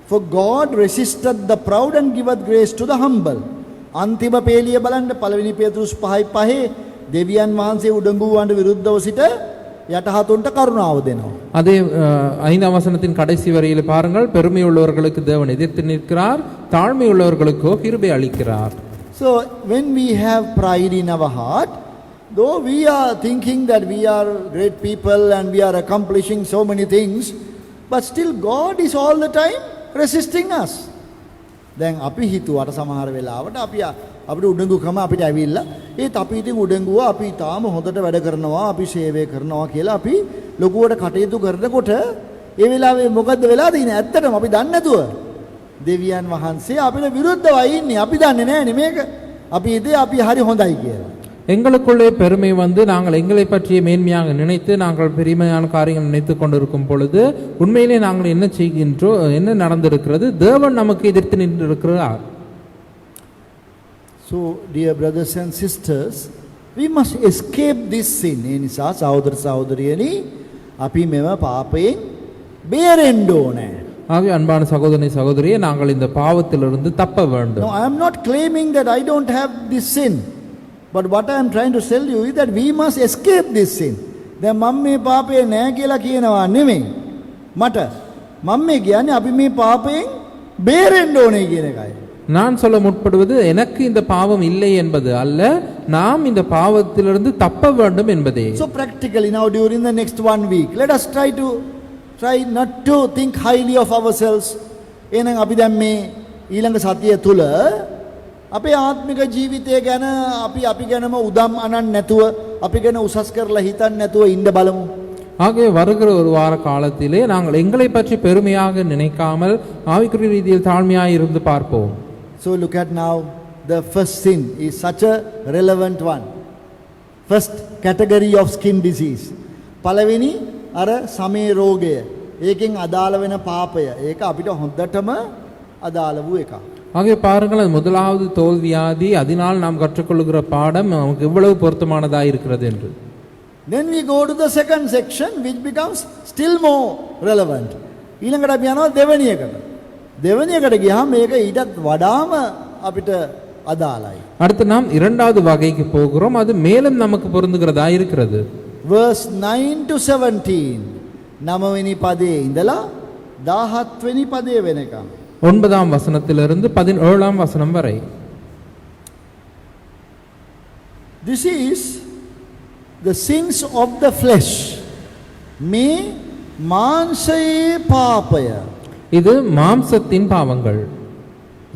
for God resisted the proud and giveth grace to the humble. අන්තිම පේලිය බලන්න පළවෙනි පේතෘස් 5:5 දෙවියන් වහන්සේ උඩඟුවන්ට විරුද්ධව සිට යටහතුන්ට කරුණාව දෙනවා. அதே 5ஆம் வசனத்தின் கடைசி வரியில் பாருங்கள், பெருமை உள்ளவர்களுக்கு தேவன் எதிர்த்து நிற்கிறார், தாழ்மை உள்ளவர்களுக்கோ கிருபை அளிக்கிறார். So when we have pride in our heart, though we are thinking that we are great people and we are accomplishing so many things, but still God is all the time resisting us. දැන් අපි හිතුවට සමහර වෙලාවට අපිට උඩඟුකම අපිට ඇවිල්ලා ඒත් අපි ඉතින් උඩඟුව අපි තාම හොඳට වැඩ කරනවා අපි සේවය කරනවා කියලා අපි ලොකුවට කටයුතු කරනකොට ඒ වෙලාවේ මොකද්ද වෙලා තියෙන්නේ ඇත්තටම අපි දන්නේ නැතුව දෙවියන් වහන්සේ අපිට විරුද්ධවයි ඉන්නේ අපි දන්නේ නැහැනේ මේක අපි ඉතින් අපි හරි හොඳයි කියලා எங்களுக்குள்ளே பெருமை வந்து நாங்கள் எங்களை பற்றிய மேன்மையாக நினைத்து நாங்கள் பெருமையான காரியங்கள் நினைத்து கொண்டிருக்கும் பொழுது உண்மையிலே நாங்கள் என்ன செய்கின்றோம் என்ன நடந்திருக்கிறது தேவன் நமக்கு எதிர்த்து நின்றிருக்கிறார். So dear brothers and sisters, we must escape this sin. ඒ නිසා සහෝදර සහෝදරියනි අපි මෙව පාපයෙන් බේරෙන්න ඕනේ. ஆகவே அன்பான சகோதரனே சகோதரியே நாங்கள் இந்த பாவத்திலிருந்து தப்ப வேண்டும். No, I am not claiming that I don't have this sin. But what I am trying to tell you is that we must escape this sin. දැන් මම මේ පාපේ නෑ කියලා කියනවා නෙමෙයි. මට මම මේ කියන්නේ අපි මේ පාපයෙන් බේරෙන්න ඕනේ කියන එකයි. நான் சொல்ல முற்படுவது எனக்கு இந்த பாவம் இல்லை என்பது அல்ல நாம் இந்த பாவத்திலிருந்து தப்ப வேண்டும் என்பதே. So practically now during the next 1 week let us try not to think highly of ourselves. එහෙනම් අපි දැන් මේ ඊළඟ සතිය තුල අපේ ආත්මික ජීවිතය ගැන අපි ගැනම උදම් අනන්න නැතුව අපි ගැන උසස් කරලා හිතන්න නැතුව ඉන්න බලමු. ஆகவே வருகிற ஒரு வார காலத்திலே நாங்கள் எங்களை பற்றி பெருமையாக நினைக்காமல் ஆவிக்குரிய ரீதியில் தாழ்மையாக இருந்து பார்ப்போம். So look at now the first sin is such a relevant one. First category of skin disease. පළවෙනි අර සමේ රෝගය. ඒකෙන් අදාළ වෙන පාපය. ඒක අපිට හොඳටම අදාළ වූ එකක්. ஆகவே பாருங்கள் அது முதலாவது தோல் வியாதி அதனால் நாம் கற்றுக்கொள்கிற பாடம் நமக்கு எவ்வளவு பொருத்தமானதாக இருக்கிறது என்று. Then we go to the second section which becomes still more relevant. ඊළඟට අපි යනවා දෙවෙනි එකට. දෙවෙනි එකට ගියාම මේක ඊටත් වඩාම අපිට අදාළයි. அடுத்து நாம் இரண்டாவது வகைக்கு போகிறோம் அது மேலும் நமக்கு பொருந்துகிறதா இருக்கிறது. Verse 9 to 17 9වෙනි පදයේ ඉඳලා 17 වෙනි පදයේ වෙනකම් 9ஆம் வசனத்திலிருந்து 17ஆம் வசனம் வரை. This is the sins of the flesh. මේ මාංශයේ පාපය. இது மாம்சத்தின் பாவங்கள்.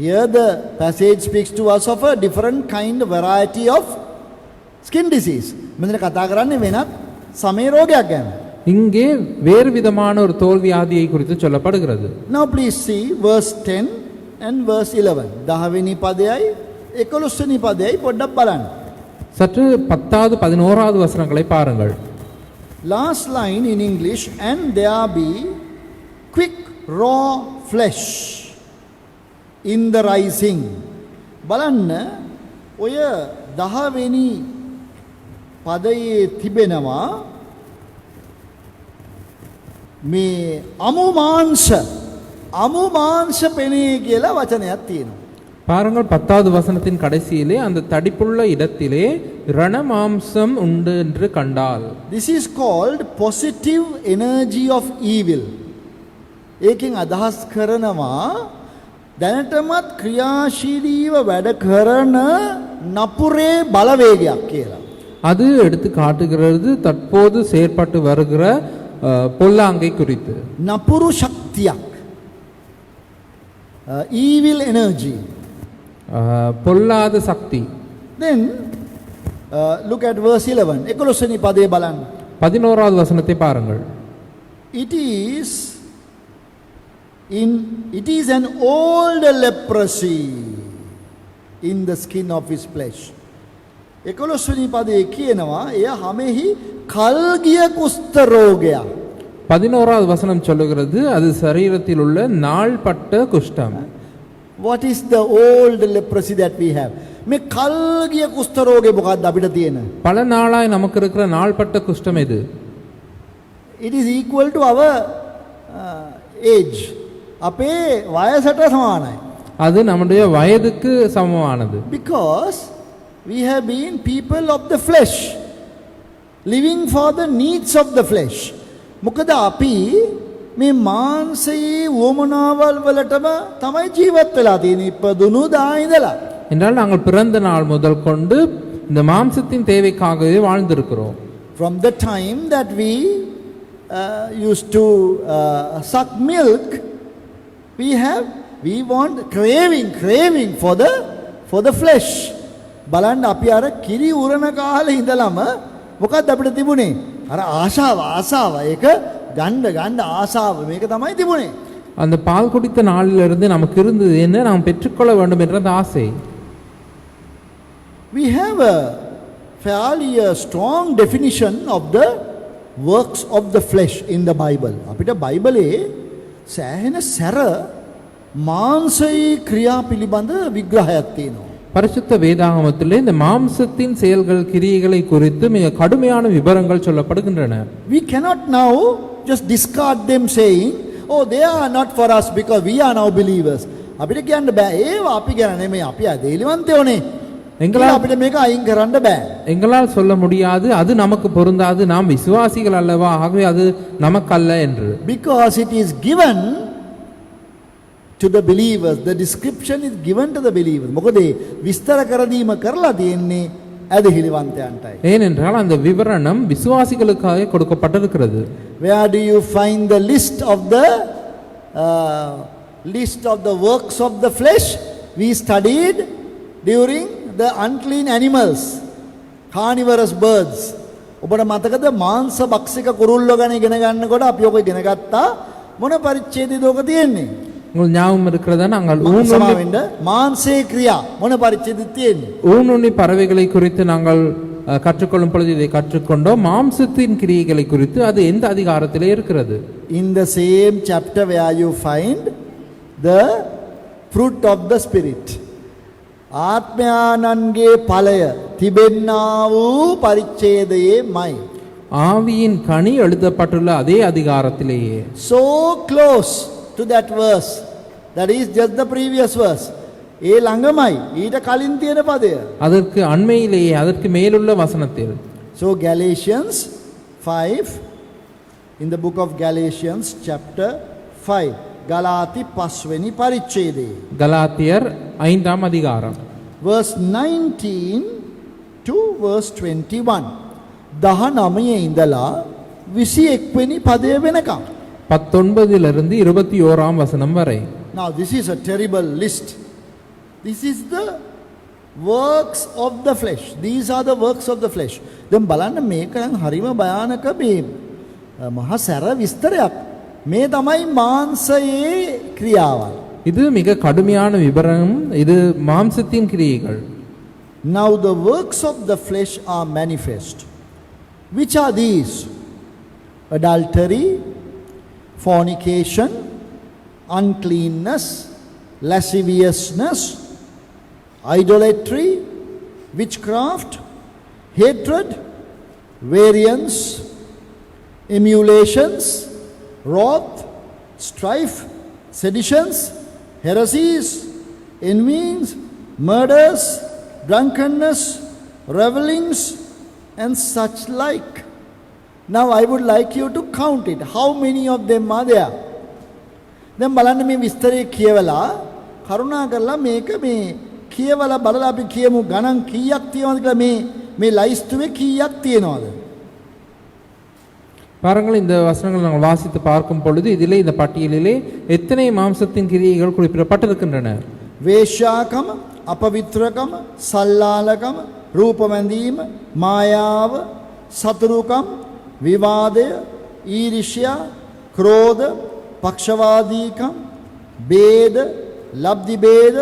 Here the passage speaks to us of a different kind variety of skin disease. මෙතන කතා කරන්නේ වෙනත් සමේ රෝගයක් ගැන. இங்கே வேறு விதமான ஒரு தோல் வியாதியை குறித்து சொல்லப்படுகிறது. Now please see verse 10 and verse 11. 10 වෙනි පදයයි 11 වෙනි පදයයි පොඩ්ඩක් බලන්න. சற்று 10வது 11வது வசனங்களை பாருங்கள். Last line in English, and there be quick raw flesh in the rising. බලන්න ඔය 10 වෙනි පදයේ තිබෙනවා මේ අමු මාංශ පෙනේ කියලා වචනයක් තියෙනවා. பாருங்கள் 10வது வசனத்தின் கடைசியிலே அந்த தடிப்புள்ள இடத்திலே ரண மாம்சம் உண்டு என்று கண்டால். This is called positive energy of evil. ඒකෙන් අදහස් කරනවා දැනටමත් ක්‍රියාශීලීව වැඩ කරන නපුරේ බලවේගයක් කියලා. அது எடுத்து காட்டுகிறது தற்போது செயற்பட்டு வருகிற பொல்லாங்கை குறித்து. නපුරු ශක්තියක්. Evil energy. பொல்லாத சக்தி. Then look at verse 11. 11 වෙනි පදේ බලන්න. 11வது வசனத்தை பாருங்கள். It is an old leprosy in the skin of his flesh. 11 වෙනි පදේ කියනවා එය හැමෙහි කල්ගිය කුෂ්ඨ රෝගයක්. 11வது வசனம் சொல்லுகிறது அது சரீரத்தில் உள்ள நாள்பட்ட குஷ்டம். What is the old leprosy that we have? මේ කල්ගිය කුෂ්ඨ රෝගේ මොකක්ද අපිට තියෙන? பல நாளாய் நமக்கு இருக்கிற நாள்பட்ட குஷ்டம் எது? It is equal to our age. අපේ වයසට සමානයි. அது நம்முடைய வயதுக்கு சமமானது. Because we have been people of the flesh, living for the needs of the flesh. මොකද අපි මේ මාංශයේ වමනාවල් වලටම තමයි ජීවත් වෙලා තියෙන්නේ ඉපදුණු දා ඉඳලා. என்றால் நாங்கள் பிறந்த நாள் முதல் கொண்டு இந்த மாம்சத்தின் தேவைக்காகவே வாழ்ந்திருக்கிறோம். From the time that we used to suck milk, we have we want craving for the flesh. බලන්න අපි අර කිරි උරන කාලේ ඉඳලම මොකක්ද අපිට තිබුණේ? අර ආශාව ඒක ගන්න ආශාව මේක තමයි තිබුණේ. அந்த பால் குடித்த நாளிலிருந்து நமக்கு இருந்தது என்ன? நாம் பெற்றுக்கொள்ள வேண்டும் என்ற ஆசை. We have a fairly strong definition of the works of the flesh in the Bible. අපිට බයිබලයේ සෑහෙන සැර මාංශයේ ක්‍රියා පිළිබඳ විග්‍රහයක් තියෙනවා. பரிசுத்த வேதாகமத்திலே இந்த மாம்சத்தின் செயல்கள் கிரியைகளை குறித்து மிக கடுமையான விவரங்கள் சொல்லப்படுகின்றன. We cannot now just discard them saying, oh, they are not for us because we are now believers. අපිට කියන්න බෑ ඒවා අපි ගැන නෙමෙයි අපි අදේලිවන්තයෝනේ. අපිට මේක අයින් කරන්න බෑ. எங்களால் சொல்ல முடியாது, அது நமக்கு பொருந்தாது, நாம் விசுவாசிகள் அல்லவா, ஆகவே அது நமக்கல்ல என்று. Because it is given to the believers, the description is given to the believers. මොකද විස්තර කර දීම කරලා තියෙන්නේ ඇදහිලිවන්තයන්ටයි. ஏனென்றால் அந்த விவரணம் விசுவாசிகளுக்காக கொடுக்கப்பட்டிருக்கிறது. Where do you find the list of the works of the flesh? We studied during the unclean animals, carnivorous birds. ඔබට මතකද මාංශ භක්ෂක කුරුල්ලෝ ගැන ඉගෙන ගන්නකොට අපි ඔක ඉගෙන ගත්තා මොන පරිච්ඡේදයද ඔක තියෙන්නේ? உங்களுக்கு ஞாபகம் இருக்கிறதா? நாங்கள் மாம்சே கிரியா මොන පරිච්ඡේදෙද තියෙන්නේ? ஊனுண்ணி பறவைகளை குறித்து நாங்கள் கற்றுக்கொள்ளும் பொழுது இதை கற்றுக்கொண்டோம். மாம்சத்தின் கிரியைகளை குறித்து அது எந்த அதிகாரத்திலே இருக்கிறது? In the same chapter where you find the fruit of the spirit. ආත්මයානන්ගේ ඵලය තිබෙන්නා වූ පරිච්ඡේදයේමයි. ஆவியின் கனி எழுதப்பட்டுள்ள அதே அதிகாரத்திலேயே. So close to that verse. That is just the previous verse. ඒ ළඟමයි ඊට කලින් තියෙන පදය. அதற்கு அண்மையிலேயே அதற்கு மேலுள்ள வசனத்தில். So Galatians 5, in the book of Galatians chapter 5, ගලාති 5 වෙනි පරිච්ඡේදයේ கலாத்தியர் 5ஆம் அதிகாரம் verse 19 to verse 21. 19 ඉඳලා 21 වෙනි පදය වෙනකම්. 19 21ஆம் வசனம் வரை. Now this is a terrible list. This is the works of the flesh. These are the works of the flesh. දැන් බලන්න මේක නම් හරිම භයානක මේ මහා සැර විස්තරයක්. මේ තමයි මාංශයේ ක්‍රියාවල්. இது மிக கடுமையான விவரம். இது மாம்சத்தின் கிரியைகள். Now the works of the flesh are manifest. Which are these? Adultery, fornication, uncleanness, lasciviousness, idolatry, witchcraft, hatred, variance, emulations, wrath, strife, seditions, heresies, envyings, murders, drunkenness, revelings, and such like. Now I would like you to count it. How many of them are there? දැන් බලන්න මේ විස්තරය කියවලා කරුණා කරලා මේක මේ කියවලා බලලා අපි කියමු ගණන් කීයක් තියෙනවද කියලා මේ ලයිස්තුවේ කීයක් තියෙනවද? பாருங்கள், இந்த வசனங்களை நாங்கள் வாசித்து பார்க்கும் பொழுது இதிலே இந்த பட்டியலிலே எத்தனை மாம்சத்தின் கிரியைகள் குறிப்பிடப்பட்டிருக்கின்றன? වේශ්‍යාකම, අපවිත්‍රකම, සල්ලාලකම, රූපවැඳීම, මායාව, සතුරුකම්, විවාදය, ඊර්ෂ්‍යා, ක්‍රෝධ, පක්ෂවාදීකම්, ભેද, ලබ්ධි ભેද,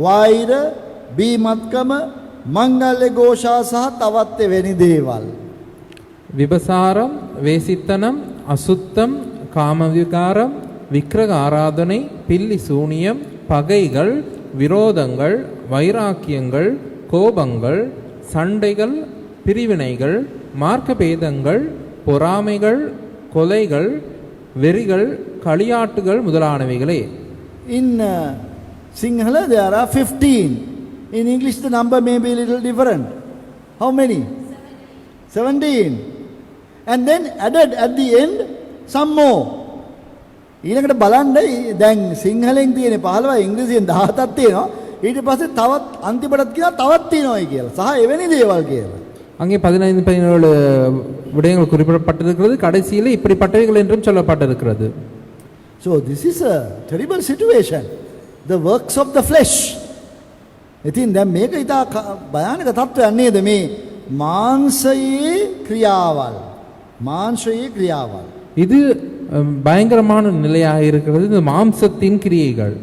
වෛර, බීමත්කම, මංගල්‍ය ഘോഷා සහ තවත් එවැනි දේවල්. விபசாரம், வேசித்தனம், அசுத்தம், காமவிகாரம், விக்கிரக ஆராதனை, பில்லி சூனியம், பகைகள், விரோதங்கள், வைராக்கியங்கள், கோபங்கள், சண்டைகள், பிரிவினைகள், மார்க்கபேதங்கள், பொறாமைகள், கொலைகள், வெறிகள், களியாட்டுகள் முதலானவைகளே. In Sinhala there are 15. In English the number may be a little different. How many? 17. And then added at the end some more. ඊළඟට බලන්න දැන් සිංහලෙන් තියෙන 15 ඉංග්‍රීසියෙන් 17ක් තියෙනවා. ඊට පස්සේ තවත් අන්තිමටත් කියනවා තවත් තියෙනවායි කියලා. සහ එවැනි දේවල් කියලා. அங்கே 15 17 விடயங்கள் குறிப்பிடப்பட்டிருக்கிறது. கடைசியில் இப்படிப்பட்டவைகள் என்றும் சொல்லப்பட்டிருக்கிறது. So this is a terrible situation. the works of the flesh. ඉතින් දැන් මේක ඉතා භයානක තත්ත්වයක් නේද මේ මාංශයේ ක්‍රියාවල්. මාංශයේ ක්‍රියාවල්. இது பயங்கரமான நிலையாக இருக்கிறது, இந்த மாம்சத்தின் கிரியைகள்.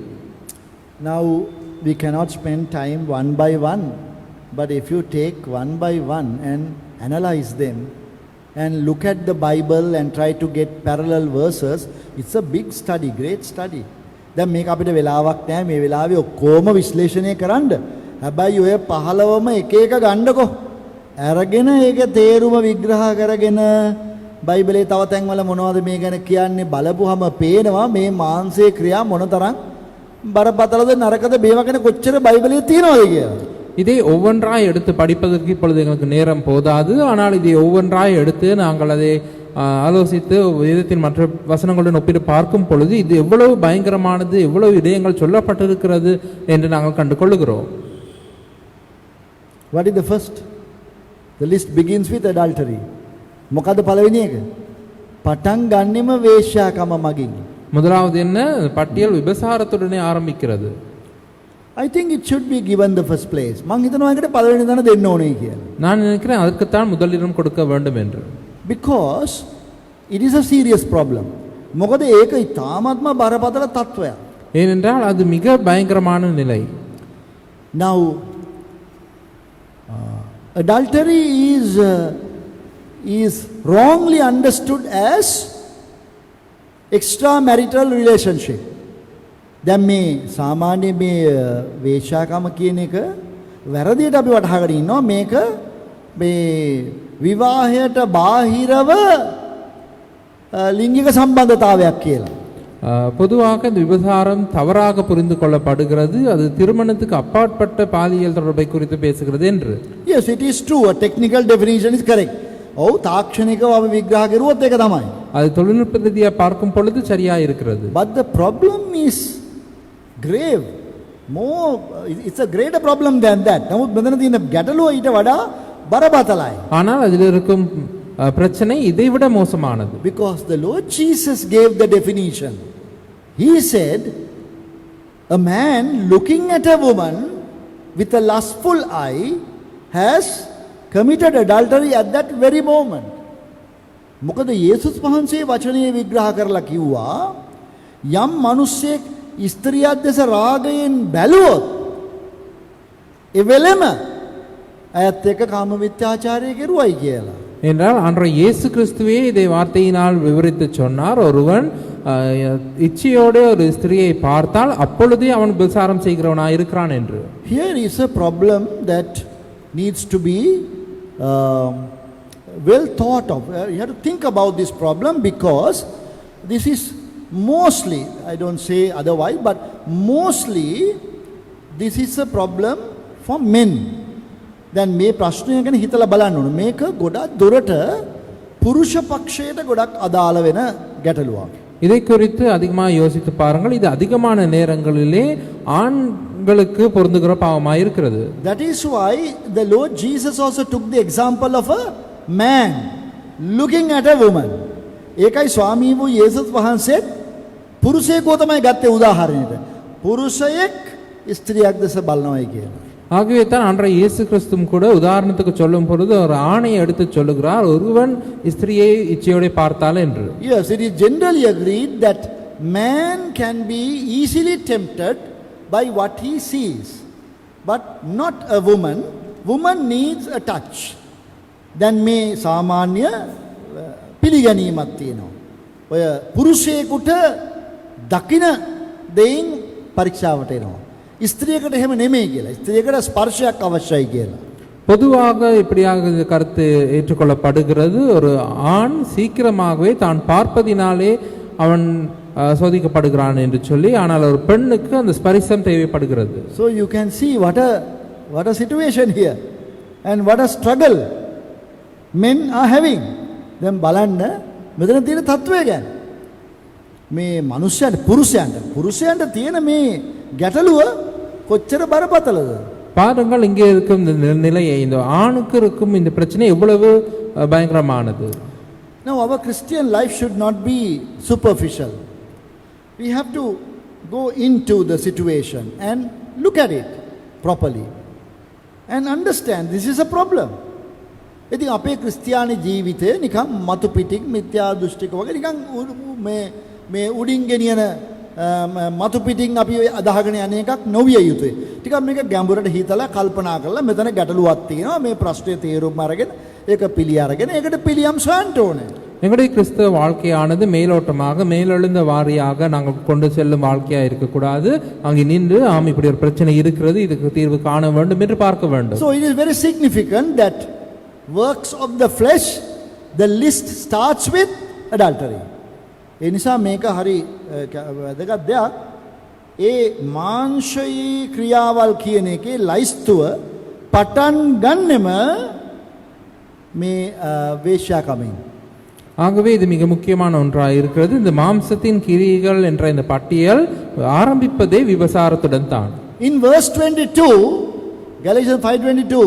Now we cannot spend time one by one, but if you take one by one and analyze them and look at the Bible and try to get parallel verses, it's a big study, great study. දැන් මේක අපිට වෙලාවක් නැහැ මේ වෙලාවේ ඔක්කොම විශ්ලේෂණය කරන්න. හැබැයි ඔය 15ම එක එක ගන්නකො. අරගෙන ඒක තේරුම විග්‍රහ කරගෙන බයිබලයේ තව තැන්වල මොනවද මේ ගැන කියන්නේ බලපුවම පේනවා මේ මාංශයේ ක්‍රියා මොනතරම් බරපතලද නරකද මේවා ගැන කොච්චර බයිබලයේ තියෙනවද කියලා. இதை ஒவ்வொன்றாய் எடுத்து படிப்பதற்கு இப்பொழுது எங்களுக்கு நேரம் போதாது. ஆனால் இதை ஒவ்வொன்றாய் எடுத்து நாங்கள் அதை ஆலோசித்து வேதத்தின் மற்ற வசனங்களுடன் ஒப்பிட்டு பார்க்கும் பொழுது இது எவ்வளவு பயங்கரமானது, எவ்வளவு விடயங்கள் சொல்லப்பட்டிருக்கிறது என்று நாங்கள் கண்டு கொள்ளுகிறோம். What is the first? The list begins with adultery. මොකද පළවෙනි එක? පටන් ගන්නෙම වේශ්‍යාකම මගින්. முதலாவது என்ன? பட்டியல் விபசாரத்துடனே ஆரம்பிக்கிறது. I think it should be given the first place. මං හිතනවා ඒකට පළවෙනි තැන දෙන්න ඕනේ කියලා. நான் நினைக்கிறேன் அதற்குத்தான் முதலிடம் கொடுக்க வேண்டும் என்று. Because it is a serious problem. මොකද ඒක ඉතාමත්ම බරපතල තත්වයක්. ஏனென்றால் அது மிக பயங்கரமான நிலை. Now adultery is wrongly understood as extramarital relationship. දැන් මේ සාමාන්‍ය මේ වේශ්‍යාකම කියන එක වැරදියට අපි වටහාගෙන ඉන්නවා මේක මේ විවාහයට බාහිරව ලිංගික සම්බන්ධතාවයක් කියලා. பொதுவாக இந்த விபசாரம் தவறாக புரிந்து கொள்ளப்படுகிறது. அது திருமணத்துக்கு அப்பாற்பட்ட பாலியல் தொடர்பை குறித்து பேசுகிறது என்று. Yes, it is true. A technical definition is correct. ඔව් තාක්ෂණිකව අපි විග්‍රහ කරුවොත් ඒක තමයි. அது தொழில்நுட்ப ரீதியாக பார்க்கும் பொழுது சரியா இருக்கிறது. But the problem is grave. More, it's a greater problem than that. නමුත් මෙතන තියෙන ගැටලුව ඊට වඩා බරපතලයි. ஆனால் அதில் இருக்கும் பிரச்சனை இதை விட மோசமானது. Because the Lord Jesus gave the definition. He said, a man looking at a woman with a lustful eye has committed adultery at that very moment. මොකද යේසුස් වහන්සේ වචනේ විග්‍රහ කරලා කිව්වා යම් මිනිස්සෙක් ස්ත්‍රියක් දැස රාගයෙන් බැලුවොත් ඒ වෙලෙම ඇයත් එක්ක කාම මිත්‍යාචාරය කෙරුවයි කියලා. என்றால் அன்றைய இயேசு கிறிஸ்துவே இதை வார்த்தையினால் விவரித்து சொன்னார். ஒருவன் இச்சையோடு ஒரு ஸ்திரியை பார்த்தால் அப்பொழுதே அவன் விபசாரம் செய்கிறவனாய் இருக்கிறான் என்று. Here is a problem that needs to be well thought of. You have to think about this problem because this is mostly, I don't say otherwise, but mostly this is a problem for men. දැන් මේ ප්‍රශ්නය ගැන හිතලා බලන්න ඕන. මේක ගොඩක් දුරට පුරුෂ පක්ෂයට ගොඩක් අදාළ වෙන ගැටලුවක්. இதை குறித்து அதிகமாக யோசித்து பாருங்கள். இது அதிகமான நேரங்களிலே ஆண்களுக்கு பொருந்துகிற பாவமாக இருக்கிறது. That is why the Lord Jesus also took the example of a man looking at a woman. ඒකයි ස්වාමී වූ යේසුස් වහන්සේ පුරුෂයෙකු තමයි ගත්තේ උදාහරණයට. පුරුෂයෙක් ස්ත්‍රියක් දැස බලනවායි කියලා. ஆகவே தான் அன்றைய இயேசு கிறிஸ்துவும் கூட உதாரணத்துக்கு சொல்லும் பொழுது ஒரு ஆணையை எடுத்து சொல்லுகிறார், ஒருவன் ஸ்திரியை இச்சையோடு பார்த்தால் என்று. Yes, it is generally agreed that man can be easily tempted by what he sees, but not a woman. Woman needs a touch. දැන් මේ සාමාන්‍ය පිළිගැනීමක් තියෙනවා. ඔය පුරුෂයෙකුට දකින දෙයින් පරීක්ෂාවට එනවා. ස්ත්‍රියකට එහෙම නෙමෙයි කියලා. ස්ත්‍රියකට ස්පර්ශයක් අවශ්‍යයි කියලා. பொதுவாக இப்படியாக இந்த கருத்து ஏற்றுக்கொள்ளப்படுகிறது. ஒரு ஆண் சீக்கிரமாகவே தான் பார்ப்பதினாலே அவன் சோதிக்கப்படுகிறான் என்று சொல்லி, ஆனால் ஒரு பெண்ணுக்கு அந்த ஸ்பரிசம் தேவைப்படுகிறது. So you can see what a situation here and what a struggle men are having. දැන් බලන්න මෙතන තියෙන තත්වය ගැන. මේ මනුෂ්‍යයන්ට පුරුෂයන්ට තියෙන මේ ගැටලුව කොච්චර බරපතලද? பாருங்கள், இங்கே இருக்கும் இந்த நிலையை, இந்த ஆணுக்கு இருக்கும் இந்த பிரச்சனை எவ்வளவு பயங்கரமானது. Now our Christian life should not be superficial. We have to go into the situation and look at it properly and understand this is a problem. ඉතින් අපේ ක්‍රිස්තියානි ජීවිතය නිකන් මතු පිටින් මිත්‍යා දෘෂ්ටික වගේ නිකන් මේ උඩින් ගෙනියන මතු පිටින් අපි අදහගෙන යන එකක් නොවිය යුතුයි. ටිකක් මේක ගැඹුරට හිතලා කල්පනා කරලා මෙතන ගැටලුවක් තියෙනවා. මේ ප්‍රශ්නේ තේරුම් අරගෙන ඒක පිළි අරගෙන ඒකට පිළියම් සොයන්න ඕනේ. எங்களுடைய கிறிஸ்தவ வாழ்க்கையானது மேலோட்டமாக மேலெழுந்த வாரியாக நாங்கள் கொண்டு செல்லும் வாழ்க்கையா இருக்கக்கூடாது. அங்கே நின்று இப்படி ஒரு பிரச்சனை இருக்கிறது, இதுக்கு தீர்வு காண வேண்டும் என்று பார்க்க வேண்டும். So it is very significant that works of the flesh, the list starts with adultery. ඒ නිසා මේක හරි වැදගත් දෙයක්. ඒ මාංශයේ ක්‍රියාවල් කියන එකේ ලයිස්තුව පටන් ගන්නෙම මේ වේශ්‍යාකමින්. ஆகவே இது மிக முக்கியமான ஒன்றாக இருக்கிறது. இந்த மாம்சத்தின் கிரியைகள் என்ற இந்த பட்டியல் ஆரம்பிப்பதே விபசாரத்துடன் தான். In verse 22, Galatians 5:22,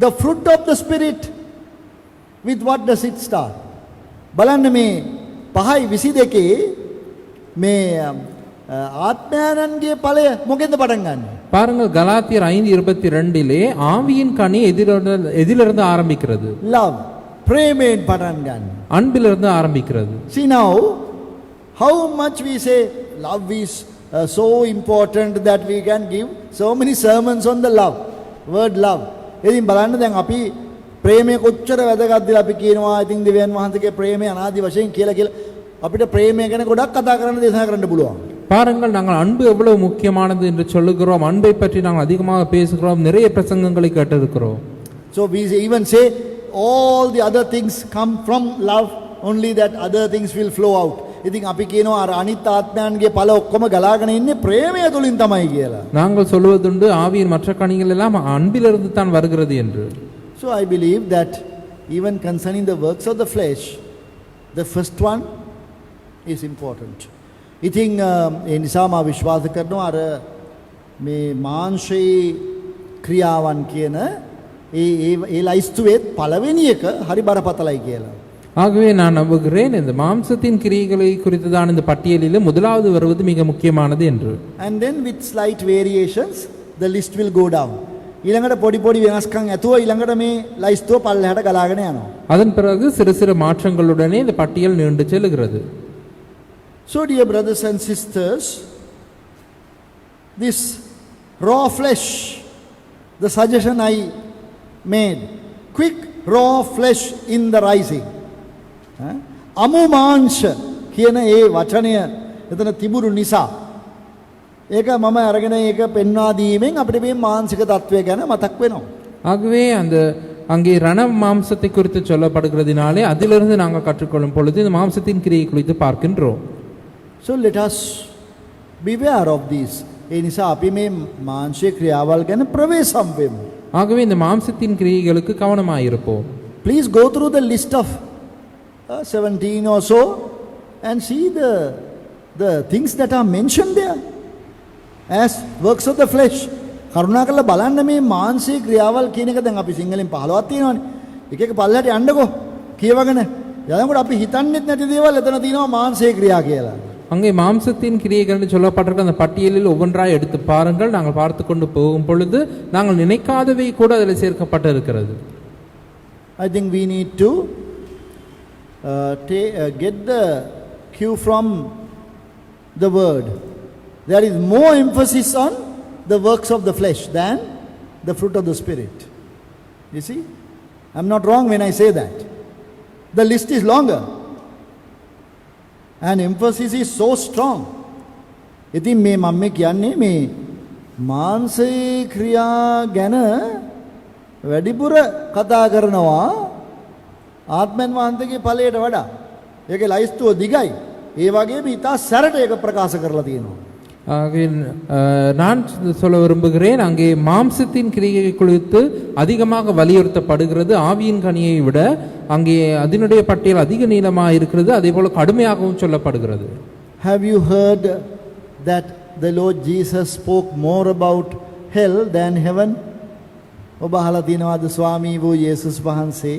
the fruit of the spirit, with what does it start? බලන්න මේ 5:22 මේ ආත්මයන්ගේ ඵලය මොකෙන්ද පටන් ගන්නෙ? பாருங்கள், கலாத்தியர் 5:22 ஆவியின் கனி எதிலிருந்து ஆரம்பிக்கிறது? Love. பிரேமேன் பටන් ගන්න. அன்பிலிருந்து ஆரம்பிக்கிறது. See now how much we say love is so important that we can give so many sermons on the love, word love. ඉතින් බලන්න දැන් අපි ප්‍රේමය කොච්චර වැදගත්ද අපි කියනවා. ඉතින් දෙවියන් වහන්සේගේ ප්‍රේමය අනාදි වශයෙන් කියලා අපිට ප්‍රේමය ගැන ගොඩක් කතා කරන්න දේශනා කරන්න පුළුවන්. பாருங்கள், நாங்கள் அன்பு எவ்வளவு முக்கியமானது என்று சொல்லுகிறோம். அன்பை பற்றி நாங்கள் அதிகமாக பேசுகிறோம். நிறைய பிரசங்கங்களை கேட்டிருக்கிறோம். So we even say all the other things come from love, only that other things will flow out. ඉතින් අපි කියනවා අර අනිත් ආත්මයන්ගේ ඵල ඔක්කොම ගලාගෙන ඉන්නේ ප්‍රේමය තුලින් තමයි කියලා. நாங்கள் சொல்வதுண்டு ஆவியின் மற்ற கனிகள் எல்லாம் அன்பிலிருந்து தான் வருகிறது என்று. So I believe that even concerning the works of the flesh, the first one is important. ඉතින් ඒ නිසා මා විශ්වාස කරනවා අර මේ මාංශයේ ක්‍රියාවන් කියන ඒ ලයිස්තුවේ පළවෙනි එක හරි බරපතලයි කියලා. ஆகவே நான் நம்புகிறேன் இந்த மாம்சத்தின் கிரியைகளை குறித்து தான் இந்த பட்டியலில் முதலாவது வருவது மிக முக்கியமானது என்று. And then with slight variations the list will go down. ඊළඟට පොඩි පොඩි වෙනස්කම් ඇතුව ඊළඟට මේ ලයිස්තුව පල්ලෙහාට ගලාගෙන යනවා. அதன் பிறகு சிறு சிறு மாற்றங்களுடனே இந்த பட்டியல் நீண்டு செல்கிறது. So dear brothers and sisters, this raw flesh, the suggestion I made, quick raw flesh in the rising, අමු මාංශ කියන ඒ වචනය එතන තිබුණු නිසා ඒක මම අරගෙන ඒක පෙන්වා දීමෙන් අපිට මේ මානසික තත්වය ගැන මතක් වෙනවා. ஆகவே அங்கே ரண மாம்சத்தை குறித்து சொல்லப்படுகிறதினாலே அதிலிருந்து நாங்கள் கற்றுக்கொள்ளும் பொழுது இந்த மாம்சத்தின் கிரியை குறித்து பார்க்கின்றோம். So let us beware of this. ඒ නිසා අපි මේ මාංශික ක්‍රියාවල් ගැන ප්‍රවේශම් වෙමු. ஆகவே இந்த மாம்சத்தின் கிரியைகளுக்கு கவனமாயிருப்போம். Please go through the list of 17 or so and see the things that are mentioned there as works of the flesh. කරුණාකරලා බලන්න මේ මානසික ක්‍රියාවල් කියන එක දැන් අපි සිංහලෙන් 15ක් තියෙනවානේ. එක එක පල්ලෙහාට යන්නකෝ කියවගෙන. යනකොට අපි හිතන්නේත් නැති දේවල් එතන තියෙනවා මානසික ක්‍රියා කියලා. அங்கே மாம்சத்தின் கிரியைகள் சொல்லப்பட்டிருக்க அந்த பட்டியலில் ஒவ்வொன்றாய் எடுத்து பாருங்கள். நாங்கள் பார்த்து கொண்டு போகும் பொழுது நாங்கள் நினைக்காதவை கூட அதில் சேர்க்கப்பட்டு இருக்கிறது. I think we need to get the cue from the word. There is more emphasis on the works of the flesh than the fruit of the spirit. You see, I'm not wrong when I say that. The list is longer and emphasis is so strong. ඉතින් මේ මම කියන්නේ මේ මානසික ක්‍රියා ගැන වැඩිපුර කතා කරනවා ආත්මයන් වහන්සේගේ ඵලයට වඩා. ඒකේ ලයිස්තුව දිගයි. ඒ වගේම ඉතා සැරට ඒක ප්‍රකාශ කරලා තියෙනවා. நான் சொல்ல விரும்புகிறேன், அங்கே மாம்சத்தின் கிரியை குறித்து அதிகமாக வலியுறுத்தப்படுகிறது. ஆவியின் கனியை விட அங்கே அதனுடைய பட்டியல் அதிக நீளமாக இருக்கிறது. அதே போல கடுமையாகவும் சொல்லப்படுகிறது. Have you heard that the Lord Jesus spoke more about hell than heaven? ඔබ අහලා තියෙනවද ස්වාමී වූ යේසුස් වහන්සේ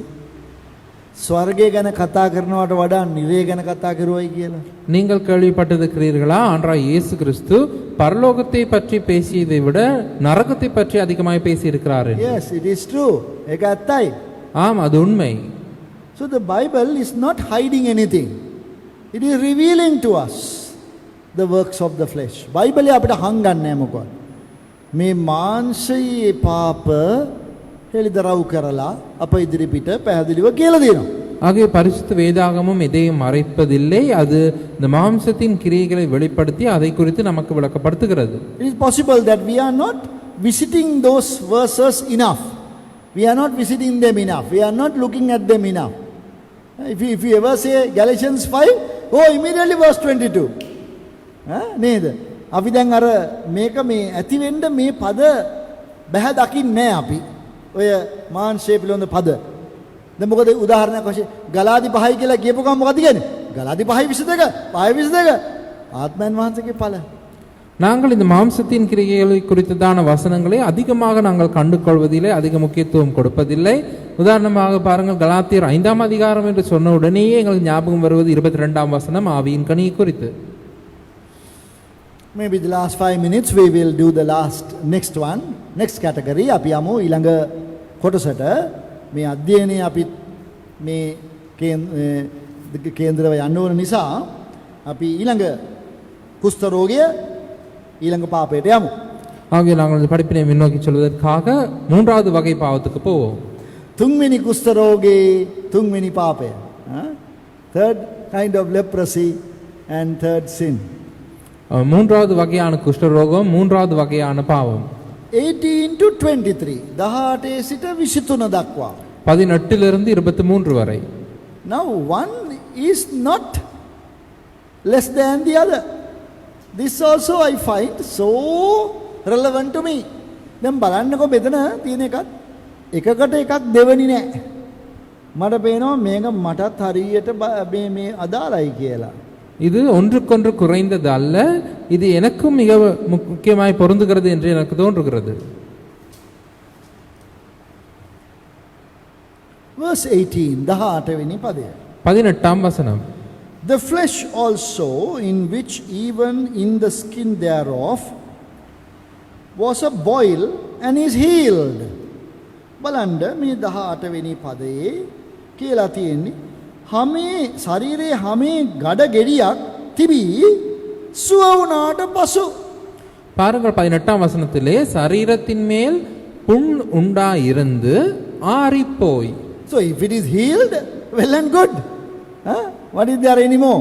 ස්වර්ගය ගැන කතා කරනවට වඩා නිරය ගැන කතා කරුවයි කියලා. நீங்கள் கேள்விப்பட்டிருக்கிறீர்களா? ஆண்டவராய் இயேசு கிறிஸ்து பரலோகத்தை பற்றி பேசியதை விட நரகத்தை பற்றி அதிகமாய் பேசியிருக்கிறார் என்று. Yes, it is true. ඒක ඇත්තයි. ஆம், அது உண்மை. So the Bible is not hiding anything. It is revealing to us the works of the flesh. බයිබලයේ අපිට හංගන්නේ මොකක්ද? මේ මාංශයේ පාප හෙළිදරව් කරලා අප ඉදිරිපිට පැහැදිලිව කියලා දෙනවා. ஆகிய பரிசுத்த வேதாகமும் எதையும் மறைப்பதில்லை. அது இந்த மாம்சத்தின் கிரியைகளை வெளிப்படுத்தி அதை குறித்து நமக்கு விளக்கப்படுத்துகிறது. It is possible that we are not visiting those verses enough. We are not visiting them enough. We are not looking at them enough. If you ever say Galatians 5, oh, immediately verse 22. නේද? අපි දැන් අර මේක මේ ඇති වෙන්න මේ පද බහැ දකින්නේ නැහැ අපි. ඔය මාංශය පිළිබඳ පද. දැන් මොකද උදාහරණයක් වශයෙන් ගලාදි 5යි කියලා කියපු ගමන් මොකද කියන්නේ? ගලාදි 5:22, 5:22 ආත්මයන් වහන්සේගේ ඵල. நாங்கள் இந்த மாம்சத்தின் கிரியைகளை குறித்ததான வசனங்களை அதிகமாக நாங்கள் கண்டு கொள்வதில்லை, அதிக முக்கியத்துவம் கொடுப்பதில்லை. உதாரணமாக பாருங்கள், கலாத்தியர் 5ஆம் அதிகாரம் என்று சொன்ன உடனேயே எங்களுக்கு ஞாபகம் வருவது 22ஆம் வசனம் ஆவியின் கனியை குறித்து. Maybe the last 5 minutes we will do the next one, next category. අපි යමු ඊළඟ කොටසට. මේ අධ්‍යයනයේ අපි මේ කේන්ද්‍රව යන්න ඕන නිසා අපි ඊළඟ කුෂ්ඨ රෝගය ඊළඟ පාපයට යමු. ஆகிய நாங்கள் இந்த படிப்பினை முன்னோக்கி செல்வதற்காக மூன்றாவது வகை பாவத்துக்கு போவோம். තුන්වෙනි කුෂ්ඨ රෝගේ තුන්වෙනි පාපය. Third kind of leprosy and third sin. மூன்றாவது வகையான குஷ்டரோகம், மூன்றாவது வகையான பாவம். 18 to 23. 18 සිට 23 දක්වා. 18 லிருந்து 23 வரை. Now one is not less than the other. This also I find so relevant to me. දැන් බලන්නකො මෙතන තියෙන එකකට එකක් දෙවෙනි නෑ. මට පේනවා මේක මටත් හරියට මේ අදාළයි කියලා. இது ஒன்றுக்கொன்று குறைந்தது அல்ல, இது எனக்கும் மிக முக்கியமாய் பொருந்துகிறது என்று எனக்கு தோன்றுகிறது. Verse 18, 18වෙනි පදය. 18ஆம் வசனம். The flesh also, in which even in the skin thereof was a boil and is healed. බලන්න මේ 18වෙනි පදයේ කියලා තියෙන්නේ හැමේ ශරීරයේ හැමේ ගඩ ගෙඩියක් තිබී සුව වුණාට පසු. பாருங்கள் 18ஆம் வசனத்திலே சரீரத்தின் மேல் புண் உண்டாயிருந்து ஆறிப்போய். So if it is healed, well and good. What is there anymore?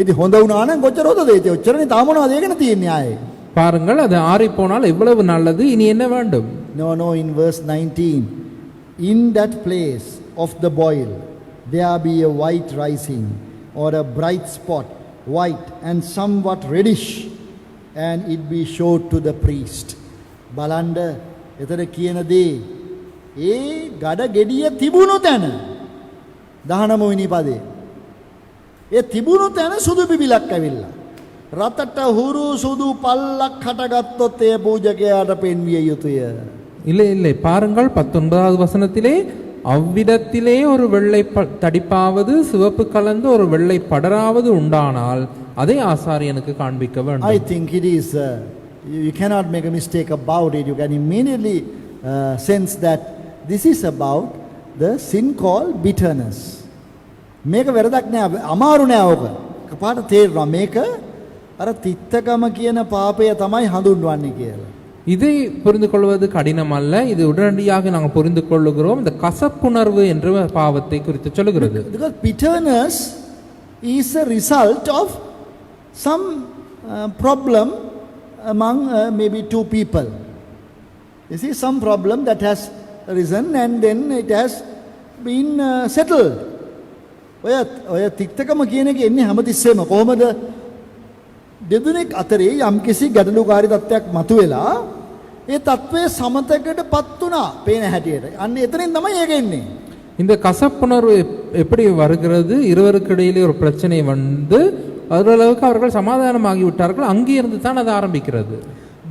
ඉතින් හොඳ වුණා නම් කොච්චර හොඳද? ඒක ඔච්චරනේ තාම මොනවද ඒකන තියන්නේ ආයේ. பாருங்கள், அது ஆறிப்போனால் எவ்வளவு நல்லது, இனி என்ன வேண்டும்? No, in verse 19, in that place of the boil there be a white rising or a bright spot, white and somewhat reddish, and it be showed to the priest. බලන්න එතන කියන දේ ඒ ගඩ ගෙඩිය තිබුණු තැන 19 වෙනි පදේ ඒ තිබුණු තැන සුදු බිබිලක් ඇවිල්ලා රතට හුරු සුදු පල්ලක් හටගත්තොත් ඒ පූජකයාට පෙන්විය යුතුය. இல்லை, பாருங்கள் 19வது வசனத்திலே அவ்விடத்திலே ஒரு வெள்ளை தடிப்பாவது சிவப்பு கலந்து ஒரு வெள்ளை படராவது உண்டானால் அதை ஆசாரியனுக்கு காண்பிக்க வேண்டும். I think it is you cannot make a mistake about it. You can immediately sense that this is about the sin called bitterness. මේක වැරදක් නෑ, අමාරු නෑ. ඕක කපාට තේරෙනවා මේක අර තිත්තකම කියන පාපය තමයි හඳුන්වන්නේ කියලා. இதை புரிந்து கொள்வது கடினம் அல்ல, இது உடனடியாக நாங்கள் புரிந்து கொள்ளுகிறோம். இந்த கசப்புணர்வு என்ற பாவத்தை குறித்து சொல்லுகிறது. Because bitterness is a result of some problem among maybe two people. You see, some problem that has risen and then it has been settled. ඔය තිත්තකම කියන එක එන්නේ හැමතිස්සෙම කොහොමද? දෙදුනෙක් අතරේ යම්කිසි ගැටලුකාරී තත්ත්වයක් මතුවෙලා ඒ තත්ත්වයේ සමතයකටපත් වුණා පේන හැටියට. අන්න එතනින් තමයි ඒක එන්නේ. இந்த கசப்புணர்வு எப்படி வருகிறது? இருவருக்கு இடையிலே ஒரு பிரச்சனை வந்து ஓரளவுக்கு அவர்கள் சமாதானமாகி விட்டார்கள், அங்கிருந்து தான் அது ஆரம்பிக்கிறது.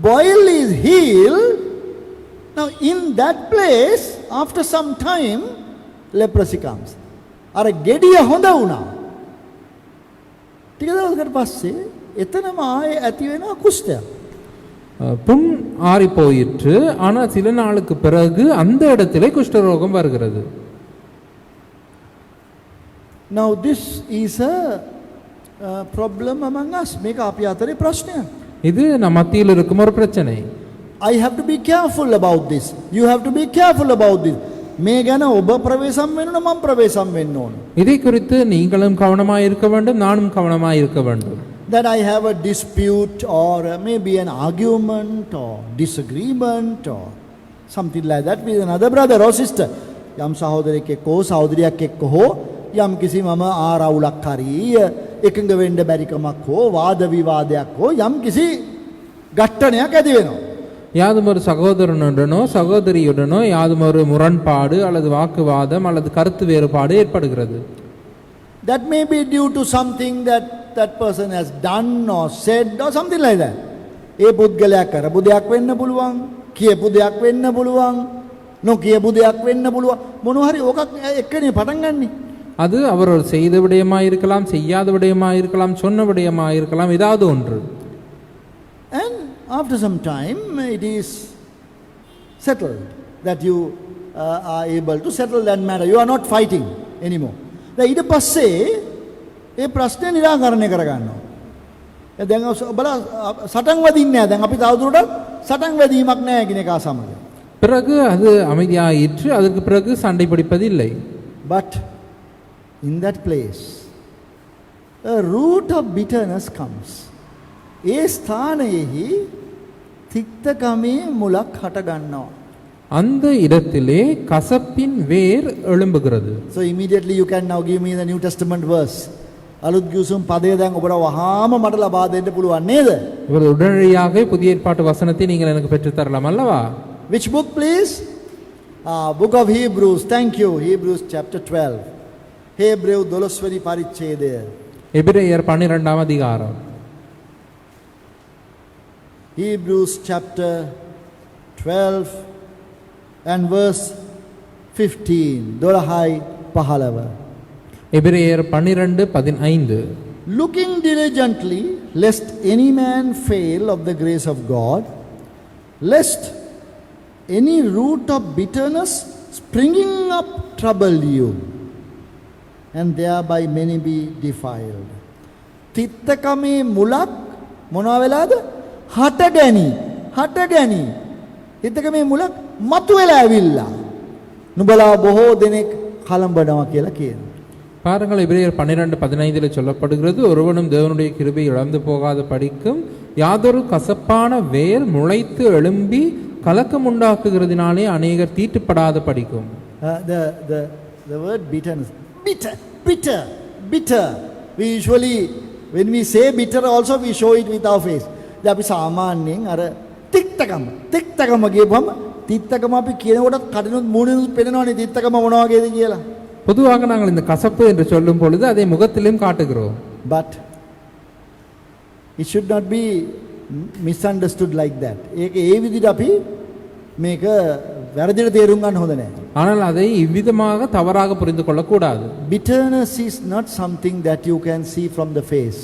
Boil is healed. Now in that place after some time leprosy comes. අර ගෙඩිය හොඳ වුණා. ටික දවසකට පස්සේ එතනම ආයේ ඇති වෙනවා කුෂ්ඨයක්. புண் ஆறி போயிற்று. ஆனால் சில நாளுக்கு பிறகு அந்த இடத்திலே குஷ்டரோகம் வருகிறது. Now this is a problem among us. මේක අපි අතරේ ප්‍රශ්නයක්. இது நம் மத்தியில் இருக்கும் ஒரு பிரச்சனை. I have to be careful about this. You have to be careful about this. මේ ගැන ඔබ ප්‍රවේශම් වෙන්න ඕන, මම ප්‍රවේශම් වෙන්න ඕන. இதை குறித்து நீங்களும் கவனமாய் இருக்க வேண்டும், நானும் கவனமாய் இருக்க வேண்டும். That I have a dispute or maybe an argument or disagreement or something like that with another brother or sister. යම් සහෝදරයෙක් එක්ක හෝ සහෝදරියක් එක්ක හෝ යම් කිසි මම ආරවුලක් හරි එකඟ වෙන්න බැරි කමක් හෝ වාද විවාදයක් හෝ යම් කිසි ගැටණයක් ඇති වෙනවා. யாதும் ஒரு சகோதரனுடனோ சகோதரியுடனோ யாதும் ஒரு முரண்பாடு அல்லது வாக்குவாதம் அல்லது கருத்து வேறுபாடு ஏற்படுகிறது. That may be due to something that that person has done or said or something like that. ඒ පුද්ගලයා කරපු දෙයක් වෙන්න පුළුවන්, කියපු දෙයක් වෙන්න පුළුවන්, නොකියපු දෙයක් වෙන්න පුළුවන්. මොනවා හරි ඕකක් එක්කනේ පටන් ගන්නෙ. அது அவர் செய்த விடயமாக இருக்கலாம், செய்யாத விடயமாக இருக்கலாம், சொன்ன விடயமாக இருக்கலாம், ஏதாவது ஒன்று. And after some time it is settled that you are able to settle that matter. You are not fighting anymore. ඊට පස්සේ ඒ ප්‍රශ්නේ निराකරණය කරගන්නවා. දැන් ඔබලා සටන් වදින්නේ නැහැ. දැන් අපි තවදුරටත් සටන් වැදීමක් නැහැ කිනේකා සමග. பிறகு அது அமைதியாயிற்று. அதற்கு பிறகு சண்டை பிடிப்பதில்லை. But in that place a root of bitterness comes. ඒ ස්ථානයේහි තික්තකමේ මුලක් හට ගන්නවා. அந்த இடத்திலே கசப்பின் வேர் எழும்புகிறது. So immediately you can now give me the New Testament verse. අලුත් ගිවිසුම් පදේ දැන් ඔබට වහාම මට ලබා දෙන්න පුළුවන් නේද? இவர் உடனடியாக புதிய ஏற்பாட்டு வசனத்தை நீங்கள் எனக்கு பெற்று தரலாம் அல்லவா? Which book please? Book of Hebrews. Thank you. Hebrews chapter 12. Hebrew 12 වෙනි පරිච්ඡේදය. எபிரேயர் 12ாம் அதிகாரம். Hebrews chapter 12 and verse 15. 12:15. எபிரேயர் 12:15. Looking diligently lest any man fail of the grace of God, lest any root of bitterness springing up trouble you, and thereby many be defiled. තිත්තකමේ මුලක් මොනවා වෙලාද? හටගනි. තිත්තකමේ මුලක් මතුවලා ඇවිල්ලා නුඹලා බොහෝ දෙනෙක් කලඹනවා කියලා කියනවා. பாருங்கள், எபிரேயர் 12:15 சொல்லப்படுகிறது, ஒருவனும் தேவனுடைய கிருபை இழந்து போகாத படிக்கும் யாதொரு கசப்பான வேர் முளைத்து எழும்பி கலக்கம் உண்டாக்குகிறதினாலே அநேகர் தீட்டுப்படாத படிக்கும். The word bitterness, bitter. We usually when we say bitter also we show it with our face. දැන් අපි සාමාන්‍යයෙන් අර තික්තකම කියපුවම තිත්තකම අපි කියනකොට කඩිනුත් මූණිනුත් පෙනෙනවනේ තිත්තකම මොනවා වගේද කියලා. பொதுவாக நாங்கள் இந்த கசப்பு என்று சொல்லும் பொழுது அதை முகத்திலும் காட்டுகிறோம். But it should not be misunderstood like that. ඒක ඒ විදිහට අපි මේක වැරදිට තේරුම් ගන්න හොඳ නැහැ. ஆனால் அதை இவ்விதமாக தவறாக புரிந்து கொள்ளக்கூடாது. Bitterness is not something that you can see from the face.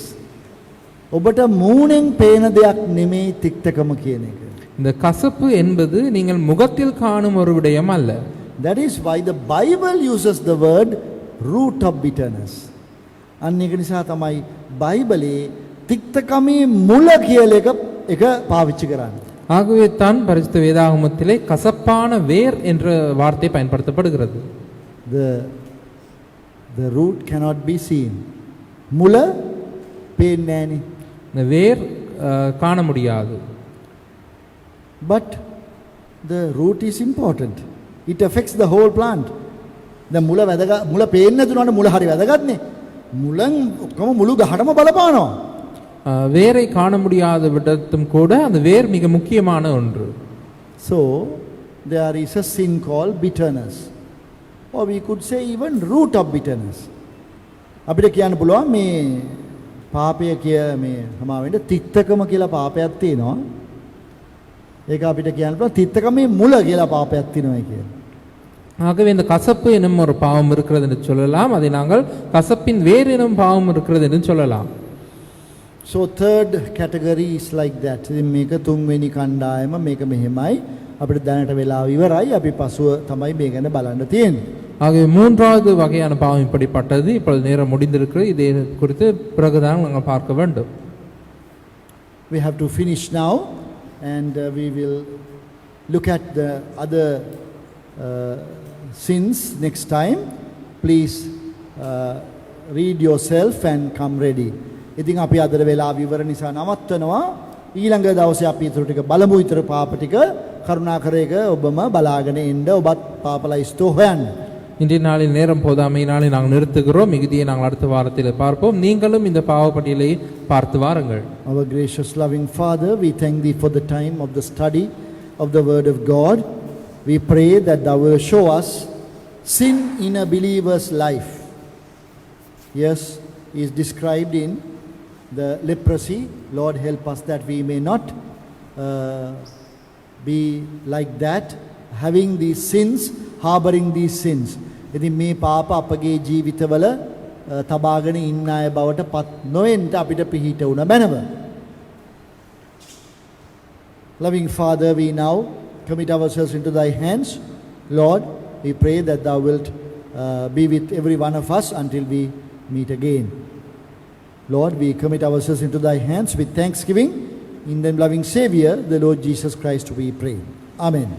ඔබට මූණෙන් පේන දෙයක් නෙමෙයි තික්තකම කියන එක. இந்த கசப்பு என்பது நீங்கள் முகத்தில் காணும் ஒரு விடயம் அல்ல. That is why the Bible uses the word root of bitterness. අන්න ඒක නිසා තමයි බයිබලේ තික්තකමේ මුල කියලා එක පාවිච්චි කරන්නේ. ஆகவே தான் பரிசுத்த வேதாகமத்திலே கசப்பான வேர் என்ற வார்த்தை பயன்படுத்தப்படுகிறது. The root cannot be seen. මුල පේන්නේ නැහනේ. இந்த வேர் காண முடியாது. But the root is important. It affects the whole plant. දැන් මුල පේන්නේ නැතුනට මුල හරි වැදගත්නේ. මුලන් ඔක්කොම මුළු ගහටම බලපානවා. வேரை காண முடியாத விடத்தும் கூட அந்த வேர் மிக முக்கியமான ஒன்று. So there is a sin called bitterness, or we could say even root of bitterness. අපිට කියන්න පුළුවන් මේ පාපය කිය මේ සමාවෙන්න තිත්තකම කියලා පාපයක් තියෙනවා. ඒක අපිට කියන්න පුළුවන් තිත්තකමේ මුල කියලා පාපයක් තියෙනවා කියලා. ஆகவே இந்த கசப்பு எனும் ஒரு பாவம் இருக்கிறது என்று சொல்லலாம். அதை நாங்கள் கசப்பின் வேர் எனும் பாவம் இருக்கிறது என்று சொல்லலாம். So third category is like that. ඉතින් මේක තුන්වෙනි කණ්ඩායම මේක මෙහෙමයි. අපිට දැනට වෙලාව ඉවරයි. අපි පසුව තමයි මේ ගැන බලන්න තියෙන්නේ. ஆகவே மூன்றாவது வகையான பாவம் இப்படிப்பட்டது. இப்பொழுது நேரம் முடிந்திருக்கிறது. இதை குறித்து பிறகுதான் நாங்கள் பார்க்க வேண்டும். We have to finish now and we will look at the other sins next time. Please read yourself and come ready. ඉතින් අපි අදට වෙලාව ඉවර නිසා නවත්වනවා. ඊළඟ දවසේ අපි ඊටු ටික බලමු. ඊතර පාප ටික කරුණාකර එක ඔබම බලාගෙන ඉන්න. ඔබත් පාප ලයිස්ට් හොයන්න. இன்றைய நாளில் நேரம் போதாமையினாலே நாங்கள் நிறுத்துகிறோம். மிகுதியை நாங்கள் அடுத்த வாரத்தில் பார்ப்போம். நீங்களும் இந்த பாவ பட்டியலை பார்த்து வாருங்கள். Our gracious loving Father, we thank thee for the time of the study of the word of God. We pray that thou will show us sin in a believer's life. Yes, is described in the leprosy. Lord, help us that we may not be like that, having these sins, harboring these sins. ඉතින් මේ පාප අපගේ ජීවිතවල තබාගෙන ඉන්න අය බවට පත් නොවෙන්න අපිට පිහිට වුණ බැනව. Loving Father, we now commit ourselves into thy hands. Lord, we pray that thou wilt be with every one of us until we meet again. Lord, we commit ourselves into thy hands with thanksgiving. In the loving Savior, the Lord Jesus Christ, we pray. Amen.